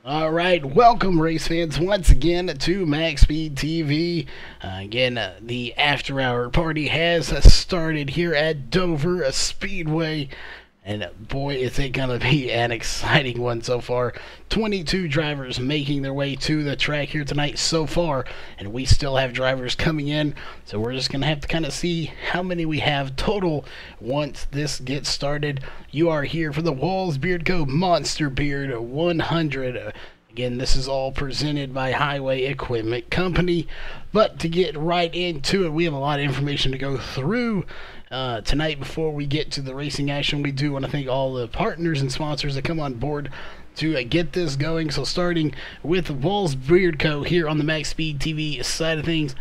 All right, welcome race fans once again to MaxSpeedTV. The after hour party has started here at Dover Speedway. And boy, is it going to be an exciting one so far. 22 drivers making their way to the track here tonight so far. And we still have drivers coming in. So we're just going to have to kind of see how many we have total once this gets started. You are here for the Walls Beard Co. Monster Beard 100. Again, this is all presented by Highway Equipment Company. But to get right into it, we have a lot of information to go through tonight before we get to the racing action. We do want to thank all the partners and sponsors that come on board to get this going. So starting with Walls Beard Co. here on the MaxSpeedTV side of things.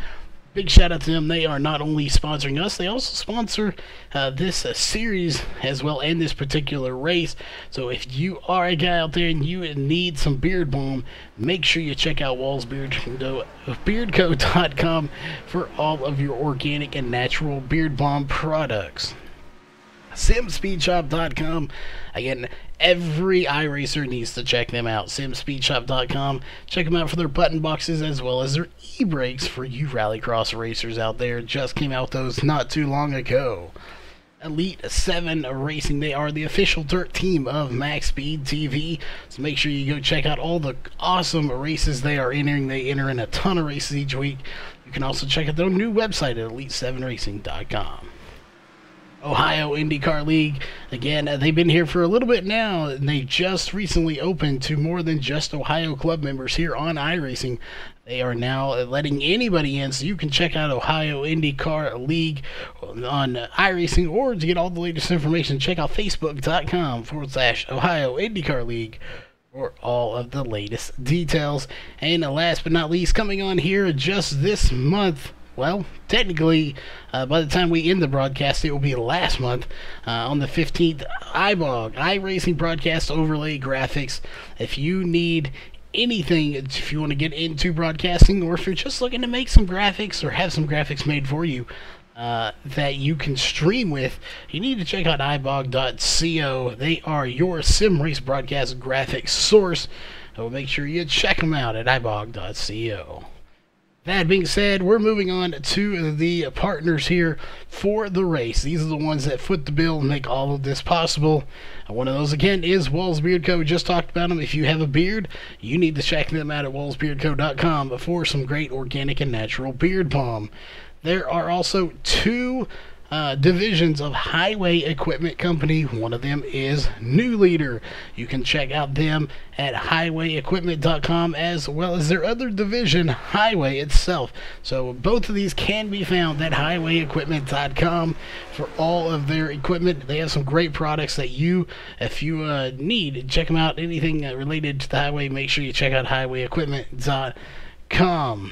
Big shout out to them. They are not only sponsoring us, they also sponsor this series as well, and this particular race. So if you are a guy out there and you need some beard balm, make sure you check out beardco.com for all of your organic and natural beard balm products. SimSpeedShop.com. Again, every iRacer needs to check them out. SimSpeedShop.com. Check them out for their button boxes as well as their e-brakes for you rallycross racers out there. Just came out those not too long ago. Elite 7 Racing. They are the official dirt team of MaxSpeedTV. So make sure you go check out all the awesome races they are entering. They enter in a ton of races each week. You can also check out their new website at Elite7Racing.com. Ohio IndyCar League. Again, they've been here for a little bit now, and they just recently opened to more than just Ohio club members here on iRacing. They are now letting anybody in, so you can check out Ohio IndyCar League on iRacing, or to get all the latest information, check out Facebook.com/Ohio IndyCar League for all of the latest details. And last but not least, coming on here just this month, well, technically, by the time we end the broadcast, it will be last month, on the 15th, iBog, iRacing Broadcast Overlay Graphics. If you need anything, if you want to get into broadcasting, or if you're just looking to make some graphics or have some graphics made for you that you can stream with, you need to check out ibog.co. They are your sim race broadcast graphics source. So make sure you check them out at ibog.co. That being said, we're moving on to the partners here for the race. These are the ones that foot the bill and make all of this possible. One of those, again, is Walls Beard Co. We just talked about them. If you have a beard, you need to check them out at wallsbeardco.com for some great organic and natural beard balm. There are also two divisions of Highway Equipment Company. One of them is New Leader. You can check out them at highwayequipment.com, as well as their other division, Highway itself. So both of these can be found at highwayequipment.com for all of their equipment. They have some great products that if you need, check them out. Anything related to the highway, make sure you check out highwayequipment.com.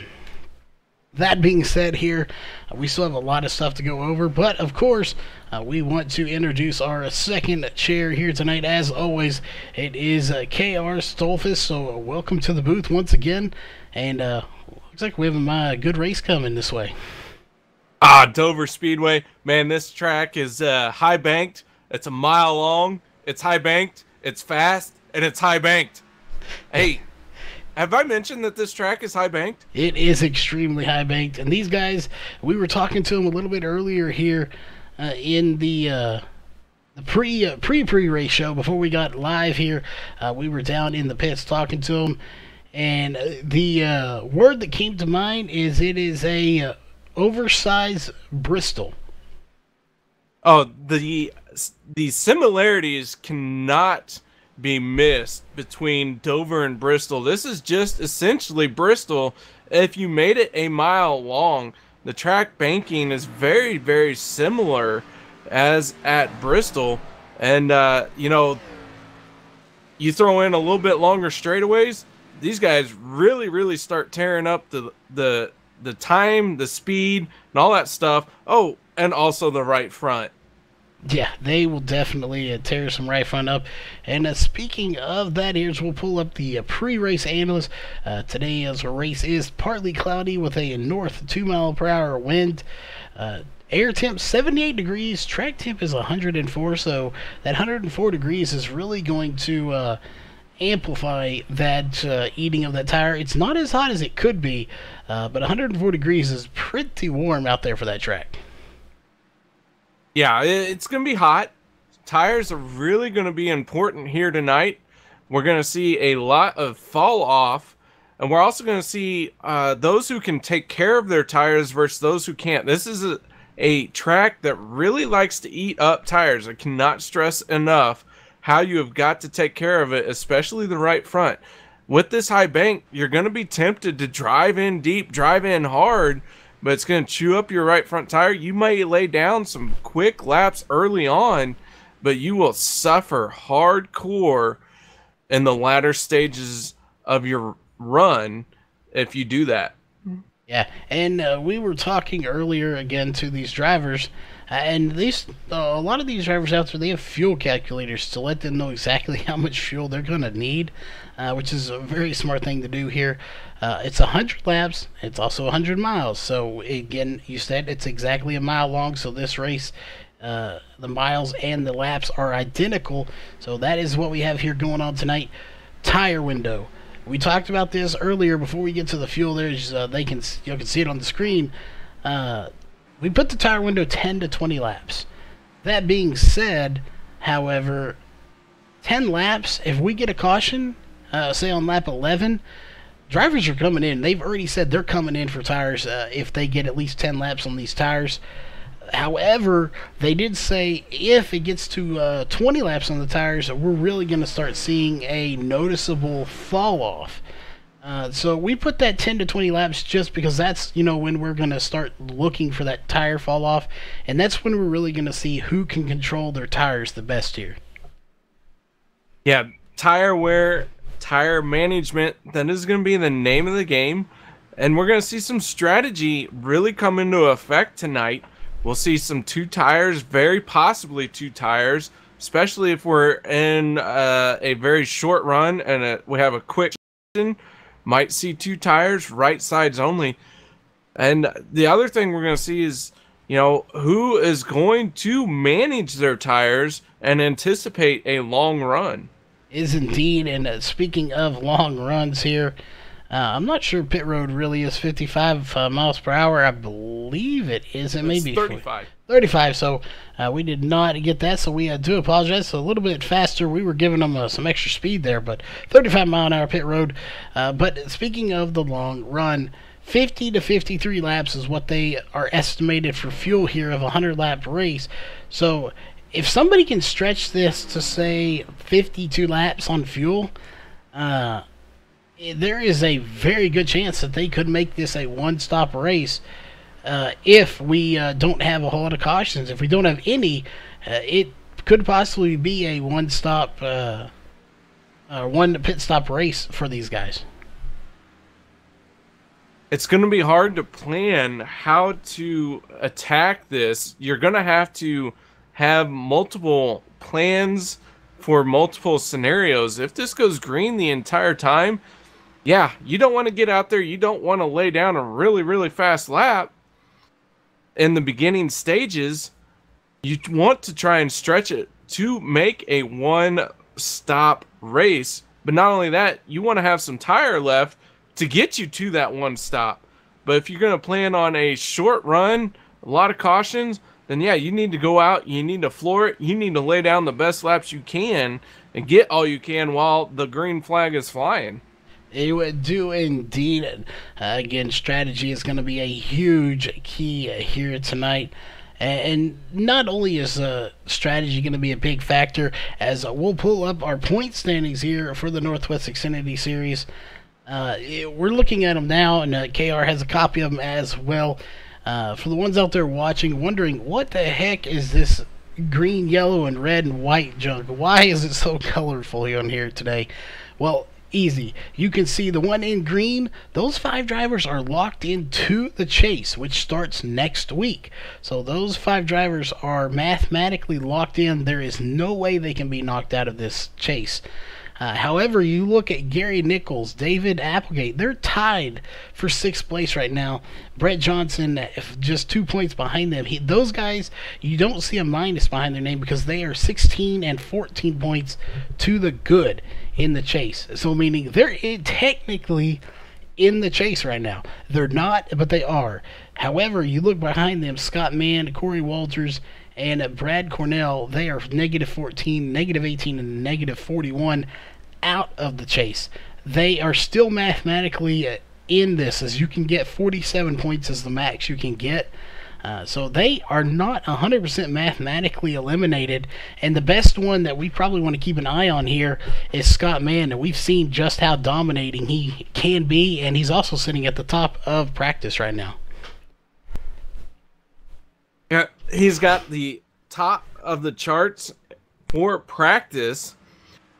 That being said here, we still have a lot of stuff to go over, but of course, we want to introduce our second chair here tonight. As always, it is KR Stolfus, so welcome to the booth once again, and looks like we have a good race coming this way. Dover Speedway, man, this track is high banked. It's a mile long, it's high banked, it's fast, and it's high banked. Hey, have I mentioned that this track is high banked? It is extremely high banked, and these guys, we were talking to them a little bit earlier here in the pre-race show before we got live here. We were down in the pits talking to them, and the word that came to mind is it is a oversized Bristol. Oh, the similarities cannot be missed between Dover and Bristol. This is just essentially Bristol if you made it a mile long. The track banking is very, very similar as at Bristol, and you throw in a little bit longer straightaways, these guys really start tearing up the time, the speed, and all that stuff. Oh, and also the right front. Yeah, they will definitely tear some right front up. And speaking of that, we'll pull up the pre-race analyst. Today's race is partly cloudy with a north 2-mile-per-hour wind. Air temp 78 degrees, track temp is 104, so that 104 degrees is really going to amplify that eating of that tire. It's not as hot as it could be, but 104 degrees is pretty warm out there for that track. Yeah, it's going to be hot. Tires are really going to be important here tonight. We're going to see a lot of fall off, and we're also going to see those who can take care of their tires versus those who can't. This is a track that really likes to eat up tires. I cannot stress enough how you have got to take care of it, especially the right front. With this high bank, you're going to be tempted to drive in deep, drive in hard, but it's going to chew up your right front tire. You may lay down some quick laps early on, but you will suffer hardcore in the latter stages of your run if you do that. Yeah, and we were talking earlier again to these drivers, and a lot of these drivers out there, they have fuel calculators to let them know exactly how much fuel they're going to need, which is a very smart thing to do here. It's 100 laps. It's also 100 miles. So, again, you said it's exactly a mile long, so this race, the miles and the laps are identical. So that is what we have here going on tonight. Tire window. We talked about this earlier before we get to the fuel. There's you can see it on the screen. We put the tire window 10 to 20 laps. That being said, however, 10 laps, if we get a caution, say on lap 11, drivers are coming in. They've already said they're coming in for tires if they get at least 10 laps on these tires. However, they did say if it gets to 20 laps on the tires, we're really going to start seeing a noticeable fall off. So we put that 10 to 20 laps just because that's, when we're going to start looking for that tire fall off. And that's when we're really going to see who can control their tires the best here. Yeah, tire wear, tire management, that is going to be the name of the game. And we're going to see some strategy really come into effect tonight. We'll see some two tires, very possibly two tires, especially if we're in a very short run and we have a quick section. Might see two tires, right sides only. And the other thing we're going to see is, who is going to manage their tires and anticipate a long run. Is indeed, and speaking of long runs here, I'm not sure pit road really is 55 miles per hour. I believe it is. It may be 35. 35, so we did not get that, so we do apologize. So a little bit faster. We were giving them some extra speed there, but 35 mile an hour pit road. But speaking of the long run, 50 to 53 laps is what they are estimated for fuel here of a 100-lap race. So if somebody can stretch this to, say, 52 laps on fuel, there is a very good chance that they could make this a one-stop race if we don't have a whole lot of cautions. If we don't have any, it could possibly be a one-stop, one pit-stop race for these guys. It's going to be hard to plan how to attack this. You're going to have multiple plans for multiple scenarios. If this goes green the entire time, yeah, you don't want to get out there. You don't want to lay down a really, really fast lap in the beginning stages. You want to try and stretch it to make a one-stop race. But not only that, you want to have some tire left to get you to that one stop. But if you're going to plan on a short run, a lot of cautions, then yeah, you need to go out, you need to floor it, you need to lay down the best laps you can and get all you can while the green flag is flying. It would do indeed. Again, strategy is going to be a huge key here tonight. And not only is strategy going to be a big factor, as we'll pull up our point standings here for the Northwest Xfinity Series. We're looking at them now, and KR has a copy of them as well. For the ones out there watching, wondering what the heck is this green, yellow, and red and white junk? Why is it so colorful on here today? Well, easy. You can see the one in green, those 5 drivers are locked into the chase, which starts next week. So those 5 drivers are mathematically locked in. There is no way they can be knocked out of this chase. However, you look at Gary Nichols, David Applegate, they're tied for 6th place right now. Brett Johnson, just 2 points behind them. Those guys, you don't see a minus behind their name because they are 16 and 14 points to the good in the chase. So meaning they're technically in the chase right now. They're not, but they are. However, you look behind them, Scott Mann, Corey Walters, and Brad Cornell, they are negative 14, negative 18, and negative 41 out of the chase. They are still mathematically in this, as you can get 47 points as the max you can get. So they are not 100% mathematically eliminated. And the best one that we probably want to keep an eye on here is Scott Mann. And we've seen just how dominating he can be, and he's also sitting at the top of practice right now. Yeah, he's got the top of the charts for practice,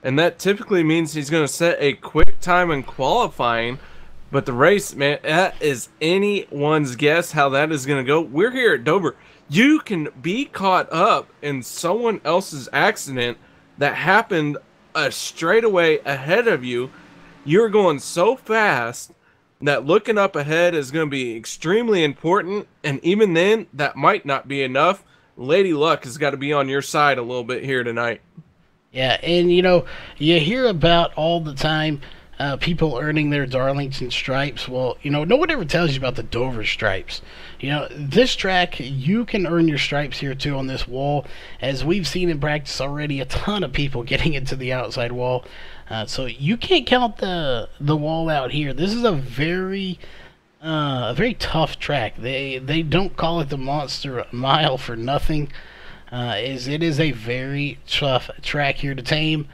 and that typically means he's going to set a quick time in qualifying. But the race, man, that is anyone's guess how that is going to go. We're here at Dover. You can be caught up in someone else's accident that happened a straightaway ahead of you. You're going so fast that looking up ahead is going to be extremely important, and even then, that might not be enough. Lady Luck has got to be on your side a little bit here tonight. Yeah, and you hear about all the time people earning their Darlington stripes. Well, no one ever tells you about the Dover stripes. This track, you can earn your stripes here too on this wall, as we've seen in practice already a ton of people getting into the outside wall. So you can't count the wall out here. This is a very tough track. They don't call it the Monster Mile for nothing. It is a very tough track here to tame.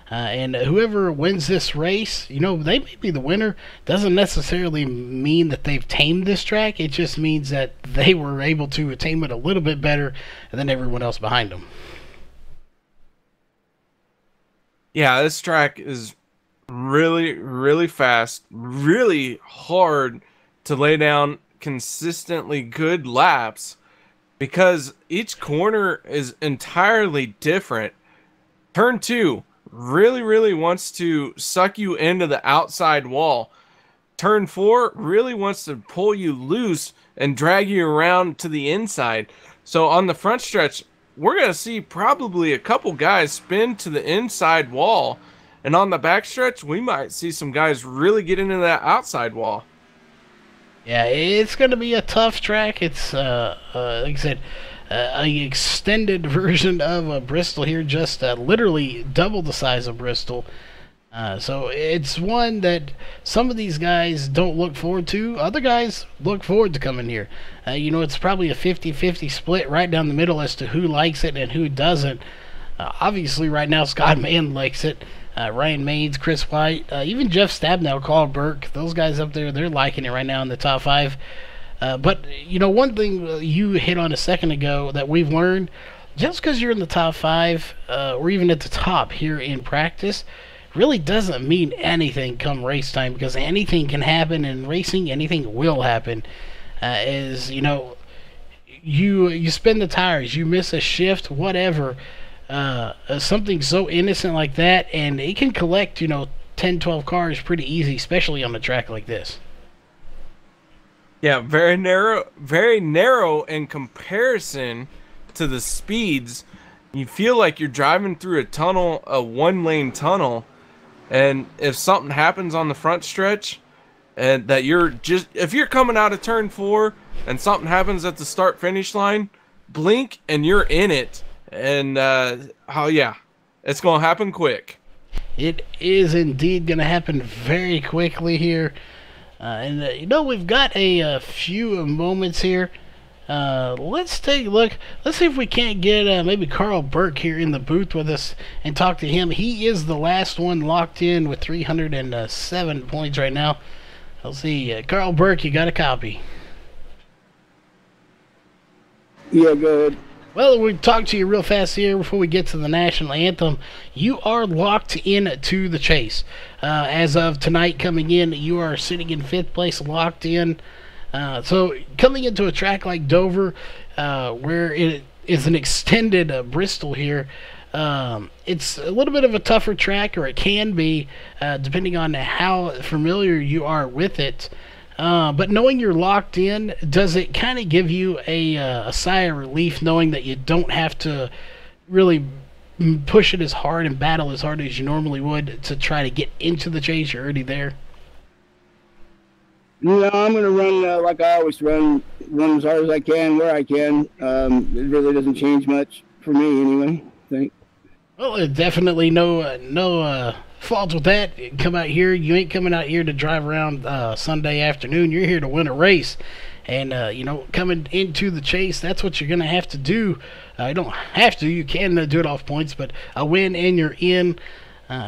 And whoever wins this race, they may be the winner. Doesn't necessarily mean that they've tamed this track. It just means that they were able to tame it a little bit better than everyone else behind them. Yeah, this track is really, really fast, really hard to lay down consistently good laps because each corner is entirely different. Turn 2 really wants to suck you into the outside wall. Turn 4 really wants to pull you loose and drag you around to the inside. So on the front stretch, we're going to see probably a couple guys spin to the inside wall. And on the back stretch, we might see some guys really get into that outside wall. Yeah, it's going to be a tough track. It's, like I said, an extended version of Bristol here, just literally double the size of Bristol. So it's one that some of these guys don't look forward to. Other guys look forward to coming here. It's probably a 50-50 split right down the middle as to who likes it and who doesn't. Obviously, right now, Scott Mann likes it. Ryan Maines, Chris White, even Jeff Stabnow, Carl Burke, those guys up there, they're liking it right now in the top 5. But, one thing you hit on a second ago that we've learned, just because you're in the top 5 or even at the top here in practice, really doesn't mean anything come race time, because anything can happen in racing. Anything will happen. You spin the tires, you miss a shift, whatever. Something so innocent like that, and it can collect 10-12 cars pretty easy, especially on a track like this. Yeah, very narrow in comparison to the speeds. You feel like you're driving through a tunnel, a one-lane tunnel, and if something happens on the front stretch, and that if you're coming out of turn 4 and something happens at the start-finish line, blink and you're in it. And, it's going to happen quick. It is indeed going to happen very quickly here. We've got a few moments here. Let's take a look. Let's see if we can't get maybe Carl Burke here in the booth with us and talk to him. He is the last one locked in with 307 points right now. Let's see. Carl Burke, you got a copy? Yeah, go ahead. Well, we'll talk to you real fast here before we get to the national anthem. You are locked in to the chase. As of tonight coming in, you are sitting in 5th place, locked in. So coming into a track like Dover, where it is an extended Bristol here, It's a little bit of a tougher track, or it can be, depending on how familiar you are with it. But knowing you're locked in, does it kind of give you a sigh of relief knowing that you don't have to really push it as hard and battle as hard as you normally would to try to get into the chase? You're already there. No, I'm going to run like I always run as hard as I can, where I can. It really doesn't change much for me anyway, I think. Well, definitely no fault with that. You come out here, you ain't coming out here to drive around Sunday afternoon. You're here to win a race. And, coming into the chase, that's what you're going to have to do. You don't have to. You can do it off points, but a win and you're in.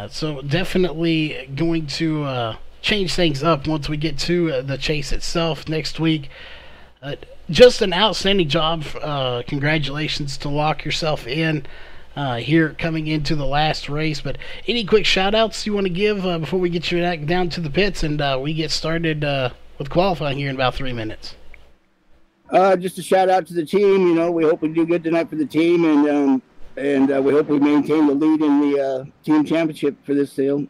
So definitely going to change things up once we get to the chase itself next week. Just an outstanding job. Congratulations to lock yourself in here coming into the last race. But any quick shout-outs you want to give before we get you down to the pits and we get started with qualifying here in about 3 minutes? Just a shout out to the team. We hope we do good tonight for the team, and we hope we maintain the lead in the team championship for this sale.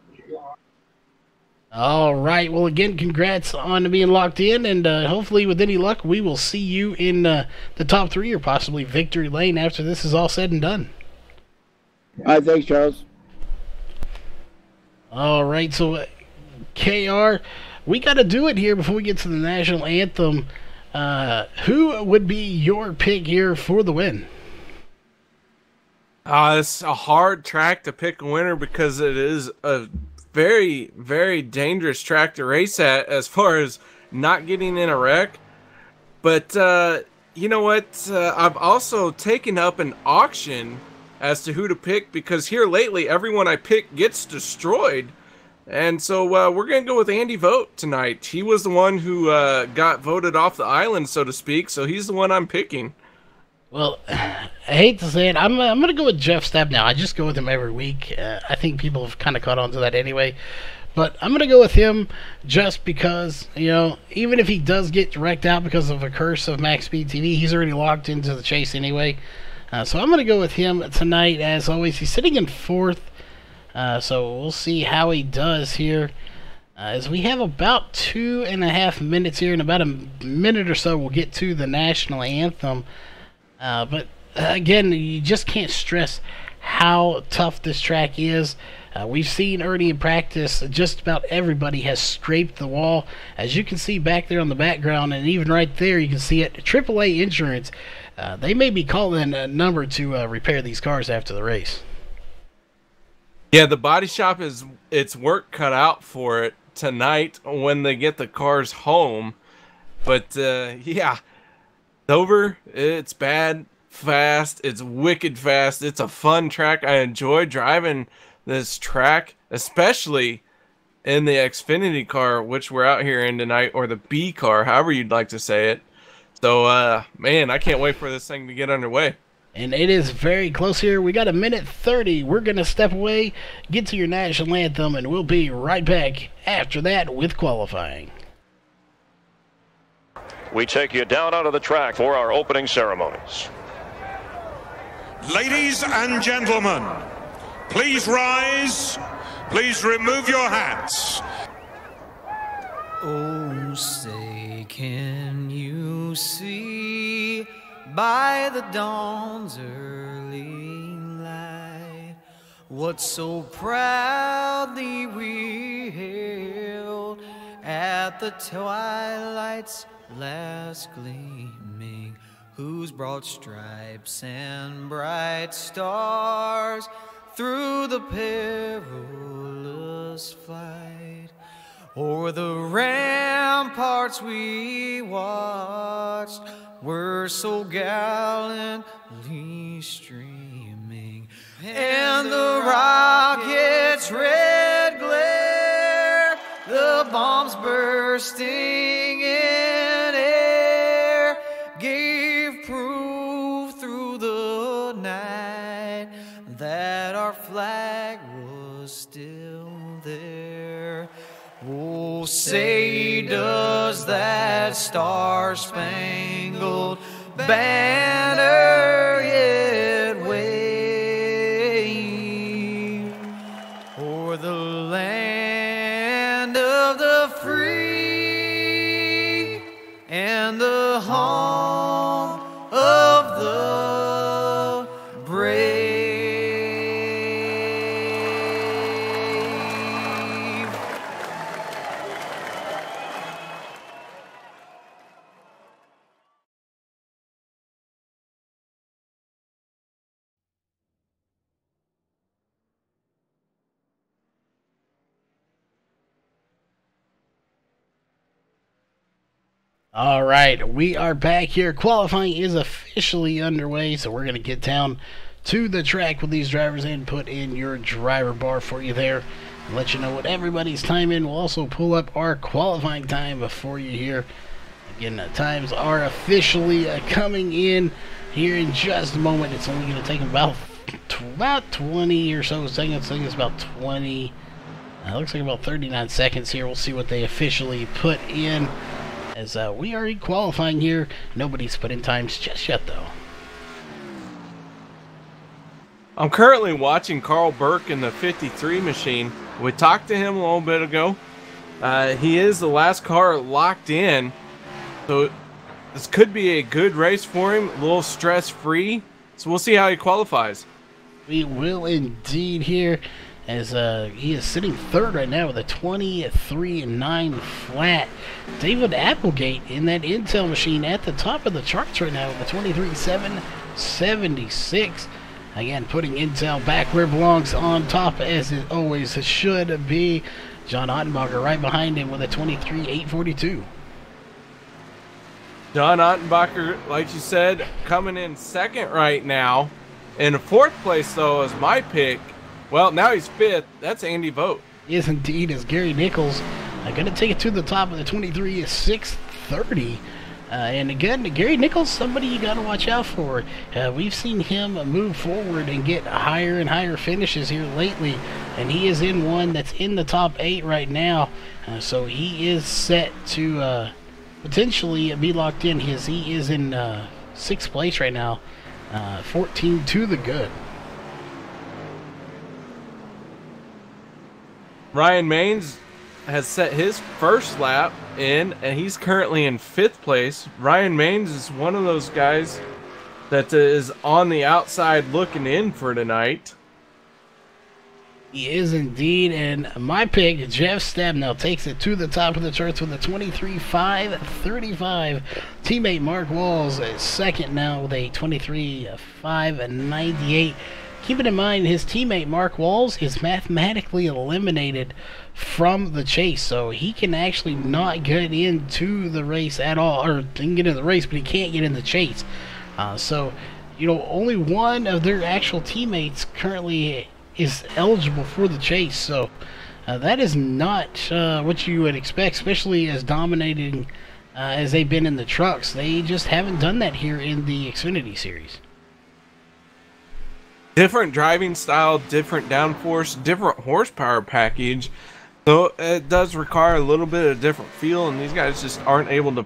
All right. Well, again, congrats on being locked in, and hopefully, with any luck, we will see you in the top 3 or possibly victory lane after this is all said and done. All right, thanks, Charles. All right, so KR, we got to do it here before we get to the national anthem. Who would be your pick here for the win? It's a hard track to pick a winner because it is a very, very dangerous track to race at as far as not getting in a wreck. But you know what? I've also taken up an auction as to who to pick because here lately everyone I pick gets destroyed. And so we're going to go with Andy Vogt tonight. He was the one who got voted off the island, so to speak, so he's the one I'm picking. Well, I hate to say it, I'm going to go with Jeff Stapp now. I just go with him every week. I think people have kind of caught on to that anyway. But I'm going to go with him just because, even if he does get wrecked out because of a curse of MaxSpeedTV, he's already locked into the chase anyway. So I'm going to go with him tonight. As always, he's sitting in 4th. So we'll see how he does here. As we have about 2.5 minutes here, in about a minute or so, we'll get to the national anthem. But again, you just can't stress how tough this track is. We've seen Ernie in practice. Just about everybody has scraped the wall. As you can see back there on the background, and even right there, you can see it. AAA Insurance, they may be calling a number to repair these cars after the race. Yeah, the body shop is its work cut out for it tonight when they get the cars home. But yeah, Dover, it's bad, fast, it's wicked fast. It's a fun track. I enjoy driving this track, especially in the Xfinity car, which we're out here in tonight, or the B car, however you'd like to say it. So, man, I can't wait for this thing to get underway. And it is very close here. We got a minute 30. We're going to step away, get to your national anthem, and we'll be right back after that with qualifying. We take you down onto the track for our opening ceremonies. Ladies and gentlemen, please rise. Please remove your hats. Oh, say, can you see by the dawn's early light what so proudly we hailed at the twilight's last gleaming, whose broad stripes and bright stars through the perilous flight o'er the ramparts we watched were so gallantly streaming, and the rocket's red glare, the bombs bursting in air, gave proof through the night that our flag was still there. Oh, say does that star-spangled banner yet wave All right, we are back here. Qualifying is officially underway, so we're going to get down to the track with these drivers and put in your driver bar for you there and let you know what everybody's time in. We'll also pull up our qualifying time for you here. Again, the times are officially coming in here in just a moment. It's only going to take about 20 or so seconds. I think it's about 20. Looks like about 39 seconds here. We'll see what they officially put in. As we are qualifying here, nobody's put in times just yet, though. I'm currently watching Carl Burke in the 53 machine. We talked to him a little bit ago. He is the last car locked in, so this could be a good race for him, a little stress-free. So we'll see how he qualifies. We will indeed here, as he is sitting third right now with a 23.9 flat. David Applegate in that Intel machine at the top of the charts right now with a 23.776. Again, putting Intel back where it belongs, on top as it always should be. John Ottenbacher right behind him with a 23.842. John Ottenbacher, like you said, coming in second right now. In fourth place, though, is my pick. Well, now he's fifth. That's Andy Vogt. Yes, indeed, as Gary Nichols going to take it to the top of the 23.630. And again, Gary Nichols, somebody you got to watch out for. We've seen him move forward and get higher and higher finishes here lately, and he is in one that's in the top 8 right now. So he is set to potentially be locked in. He is in 6th place right now, 14 to the good. Ryan Maines has set his first lap in, and he's currently in 5th place. Ryan Maines is one of those guys that is on the outside looking in for tonight. He is indeed, and my pick, Jeff Stabnell, takes it to the top of the charts with a 23.535. Teammate Mark Walls is second now with a 23.598. Keeping in mind, his teammate Mark Walls is mathematically eliminated from the chase, so he can actually not get into the race at all, or he can get in the race, but he can't get in the chase. So, only one of their actual teammates currently is eligible for the chase, so that is not what you would expect, especially as dominating as they've been in the trucks. They just haven't done that here in the Xfinity Series. Different driving style, different downforce, different horsepower package. So it does require a little bit of different feel, and these guys just aren't able to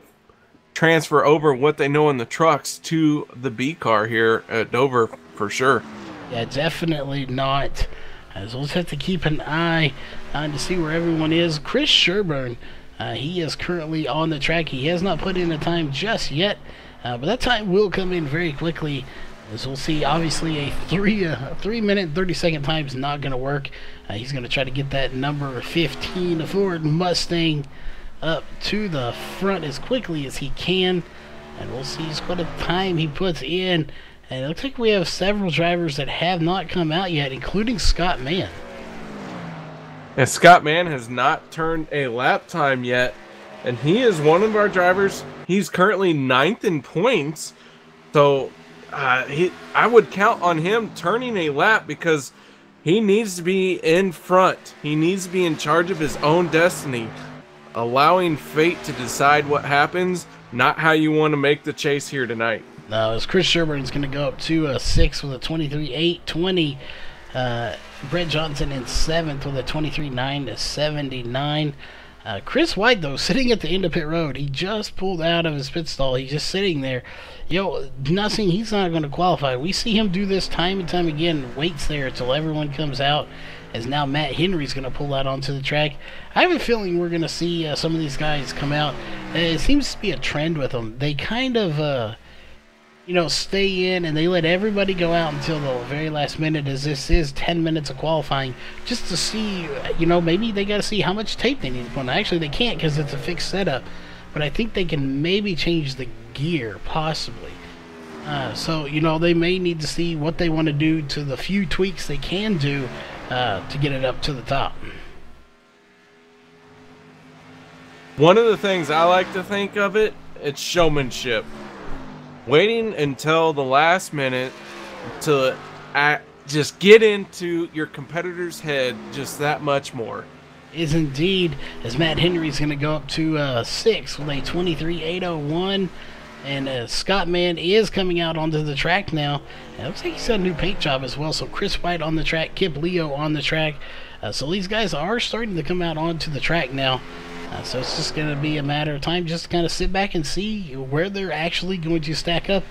transfer over what they know in the trucks to the B car here at Dover for sure. Yeah, definitely not. So we'll just have to keep an eye on to see where everyone is. Chris Sherburne, he is currently on the track. He has not put in a time just yet, but that time will come in very quickly. As we'll see, obviously a 3 minute 30-second time is not going to work. He's going to try to get that number 15 Ford Mustang up to the front as quickly as he can, and we'll see just what a time he puts in. And it looks like we have several drivers that have not come out yet, including Scott Mann. And Scott Mann has not turned a lap time yet, and he is one of our drivers. He's currently 9th in points, so I would count on him turning a lap because he needs to be in front. He needs to be in charge of his own destiny, allowing fate to decide what happens, not how you want to make the chase here tonight. Now, as Chris Sherburne is going to go up to 6 with a 23.820. Brett Johnson in 7th with a 23.979. Chris White, though, sitting at the end of pit road. He just pulled out of his pit stall. He's just sitting there. Nothing. He's not going to qualify. We see him do this time and time again. Waits there until everyone comes out. As now Matt Henry's going to pull out onto the track. I have a feeling we're going to see some of these guys come out. It seems to be a trend with them. They kind of, stay in and they let everybody go out until the very last minute, as this is 10 minutes of qualifying, just to see, maybe they got to see how much tape they need to put on. Actually, they can't because it's a fixed setup, but I think they can maybe change the gear, possibly. So, they may need to see what they want to do to the few tweaks they can do to get it up to the top. One of the things I like to think of it it's showmanship. Waiting until the last minute to just get into your competitor's head just that much more. Is indeed, as Matt Henry's going to go up to 6 with a 23.801. And Scott Mann is coming out onto the track now. It looks like he's got a new paint job as well. So Chris White on the track, Kip Leo on the track. So these guys are starting to come out onto the track now. So it's just going to be a matter of time just to kind of sit back and see where they're actually going to stack up.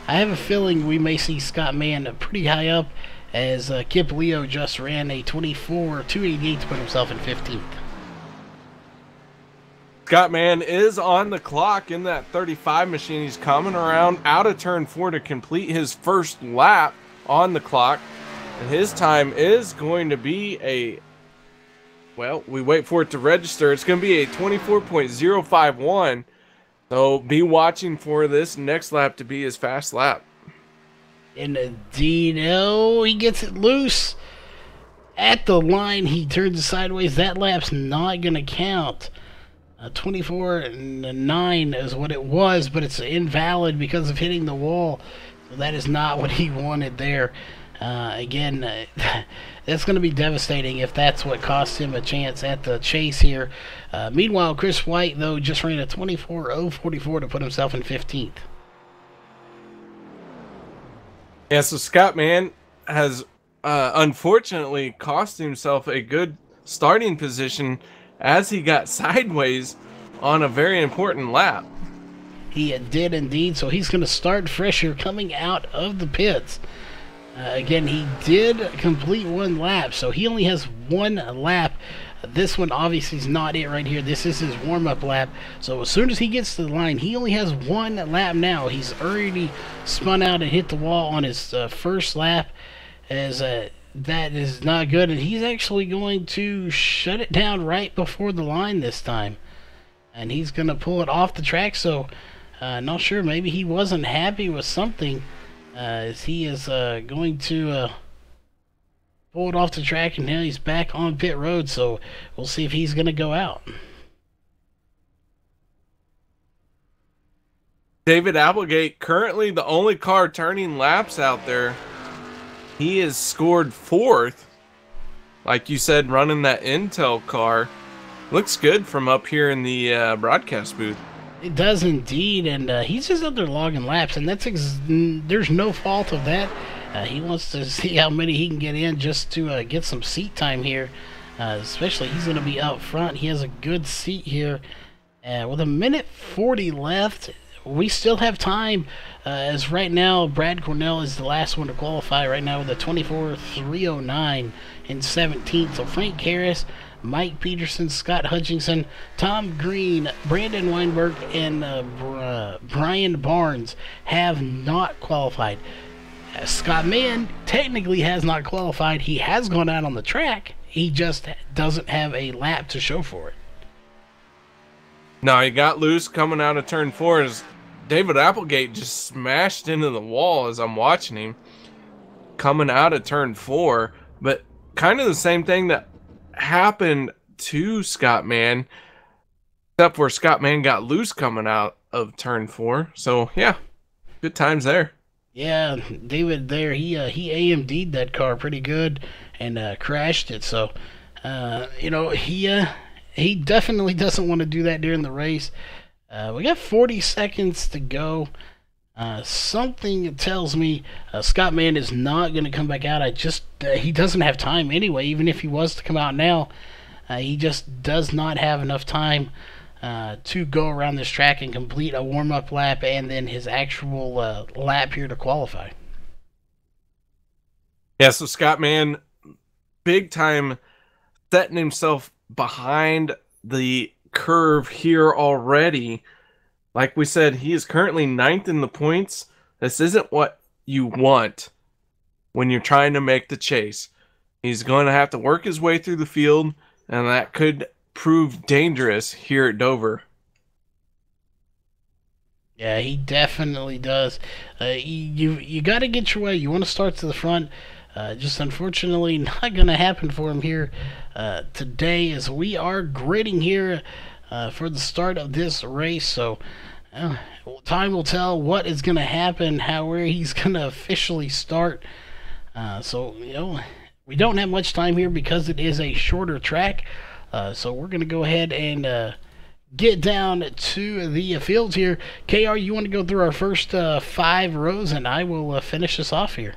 I have a feeling we may see Scott Mann pretty high up, as Kip Leo just ran a 24.288 to put himself in 15th. Scott Mann is on the clock in that 35 machine. He's coming around out of turn 4 to complete his first lap on the clock. And his time is going to be a, well, we wait for it to register. It's going to be a 24.051. So be watching for this next lap to be his fast lap. And indeed, oh, he gets it loose at the line. He turns it sideways. That lap's not going to count. 24.9 is what it was, but it's invalid because of hitting the wall. So that is not what he wanted there. Again, that's going to be devastating if that's what cost him a chance at the chase here. Meanwhile, Chris White, though, just ran a 24.044 to put himself in 15th. Yeah, so Scott Mann has unfortunately cost himself a good starting position as he got sideways on a very important lap. He did indeed, so he's going to start fresh here coming out of the pits. Again, he did complete one lap, so he only has one lap. This one obviously is not it right here. This is his warm-up lap. So as soon as he gets to the line, he only has one lap now. He's already spun out and hit the wall on his first lap, as that is not good. And he's actually going to shut it down right before the line this time. And he's going to pull it off the track. So not sure. Maybe he wasn't happy with something. As he is going to pull it off the track, and now he's back on pit road, so we'll see if he's going to go out. David Applegate, currently the only car turning laps out there. He has scored 4th. Like you said, running that Intel car. Looks good from up here in the broadcast booth. It does indeed, and he's just out there logging laps, and that's there's no fault of that. He wants to see how many he can get in just to get some seat time here. Especially he's going to be out front. He has a good seat here. With a minute 40 left, we still have time. As right now, Brad Cornell is the last one to qualify right now with a 24.309 in 17th. So Frank Karras, Mike Peterson, Scott Hutchinson, Tom Green, Brandon Weinberg, and Brian Barnes have not qualified. Scott Mann technically has not qualified. He has gone out on the track. He just doesn't have a lap to show for it. No, he got loose coming out of turn 4 as David Applegate just smashed into the wall as I'm watching him coming out of turn 4. But kind of the same thing that happened to Scott Mann, except where Scott Mann got loose coming out of turn 4. So yeah, good times there. Yeah, David there, he AMD'd that car pretty good and crashed it. So he definitely doesn't want to do that during the race. We got 40 seconds to go. Something tells me Scott Mann is not going to come back out. He doesn't have time anyway. Even if he was to come out now, he just does not have enough time to go around this track and complete a warm-up lap and then his actual lap here to qualify. Yeah, so Scott Mann, big time setting himself behind the curve here already. Like we said, he is currently 9th in the points. This isn't what you want when you're trying to make the chase. He's going to have to work his way through the field, and that could prove dangerous here at Dover. Yeah, he definitely does. You got to get your way. You want to start to the front. Just unfortunately not going to happen for him here today, as we are gridding here for the start of this race. So Well, time will tell what is going to happen, where he's going to officially start. So, we don't have much time here because it is a shorter track. So we're going to go ahead and get down to the fields here. KR, you want to go through our first 5 rows, and I will finish this off here.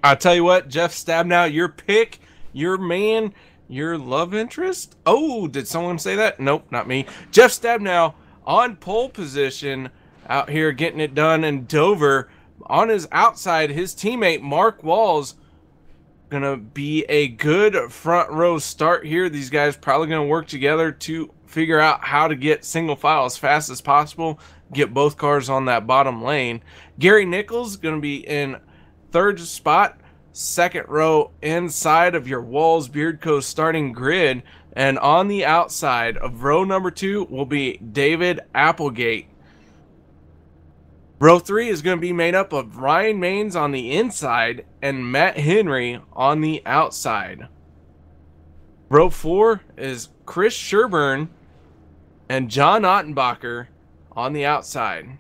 I'll tell you what, Jeff Stabnow, your pick, your man, your love interest. Oh, did someone say that? Nope, not me. Jeff Stabnow on pole position out here getting it done in Dover. On his outside, his teammate Mark Walls gonna be a good front row start here. These guys probably gonna work together to figure out how to get single file as fast as possible, get both cars on that bottom lane. Gary Nichols gonna be in 3rd spot, 2nd row inside of your Walls Beard Co. starting grid, and on the outside of row number 2 will be David Applegate. Row 3 is going to be made up of Ryan Maines on the inside and Matt Henry on the outside. Row 4 is Chris Sherburne and John Ottenbacher on the outside.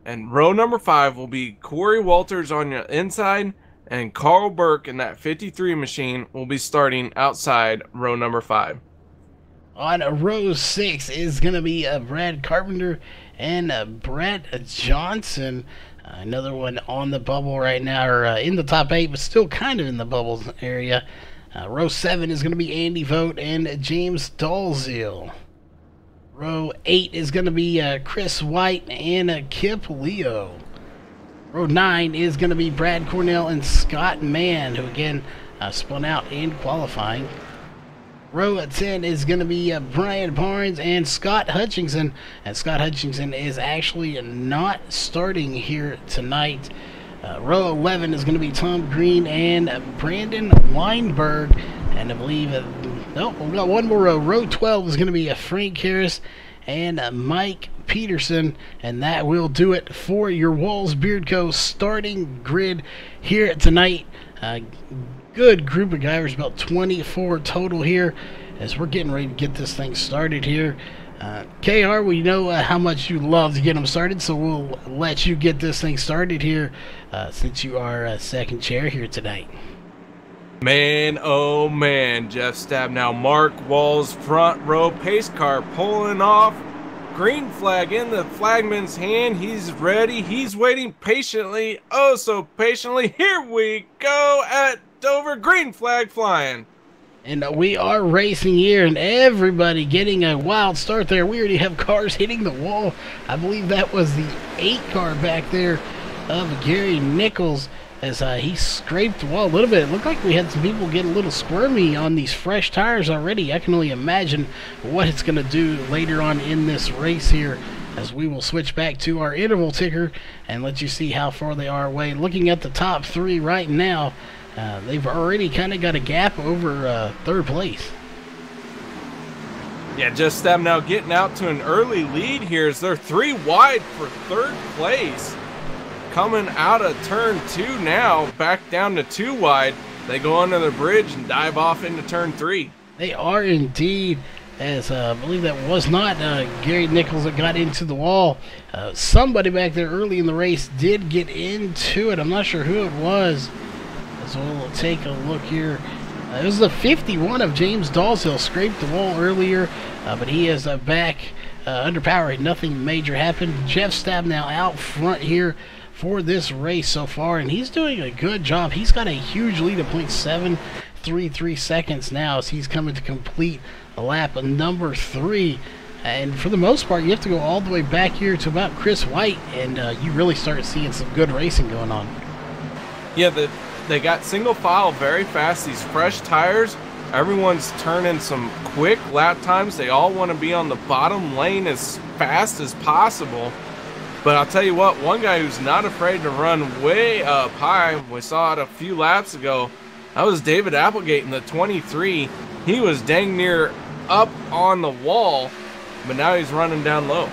And row number 5 will be Corey Walters on the inside, and Carl Burke in that 53 machine will be starting outside row number 5. On row 6 is going to be Brad Carpenter and Brett Johnson. Another one on the bubble right now, or in the top 8, but still kind of in the bubble area. Row 7 is going to be Andy Vogt and James Dalziel. Row 8 is going to be Chris White and Kip Leo. Row 9 is going to be Brad Cornell and Scott Mann, who again spun out in qualifying. Row 10 is going to be Brian Barnes and Scott Hutchinson. And Scott Hutchinson is actually not starting here tonight. Row 11 is going to be Tom Green and Brandon Weinberg. And I believe, we got one more row. Row 12 is going to be Frank Harris and Mike Peterson. And that will do it for your Walls Beard Co. starting grid here tonight. Good group of guys, about 24 total here, as we're getting ready to get this thing started here. KR, we know how much you love to get them started, so we'll let you get this thing started here, since you are second chair here tonight. Man, oh man, Jeff Stabnow, Mark Walls, front row pace car pulling off. Green flag in the flagman's hand. He's ready. He's waiting patiently, oh so patiently. Here we go at Dover, green flag flying. And we are racing here, and everybody getting a wild start there. We already have cars hitting the wall. I believe that was the 8 car back there of Gary Nichols, as he scraped the wall a little bit. It looked like we had some people get a little squirmy on these fresh tires already. I can only imagine what it's going to do later on in this race here, as we will switch back to our interval ticker and let you see how far they are away. Looking at the top 3 right now, they've already kind of got a gap over 3rd place. Yeah, just them now getting out to an early lead here as they're 3 wide for 3rd place. Coming out of turn 2 now, back down to 2 wide. They go under the bridge and dive off into turn 3. They are indeed, as I believe that was not Gary Nichols that got into the wall. Somebody back there early in the race did get into it. I'm not sure who it was. So we'll take a look here. It was the 51 of James Dalziel, scraped the wall earlier, but he is back under power. Nothing major happened. Jeff Stabnow out front here for this race so far, and he's doing a good job. He's got a huge lead of 0.733 seconds now as he's coming to complete lap number 3. And for the most part, you have to go all the way back here to about Chris White, and you really start seeing some good racing going on. Yeah, they got single file very fast. These fresh tires, everyone's turning some quick lap times. They all want to be on the bottom lane as fast as possible. But I'll tell you what, one guy who's not afraid to run way up high, we saw it a few laps ago, that was David Applegate in the 23. He was dang near up on the wall, but now he's running down low.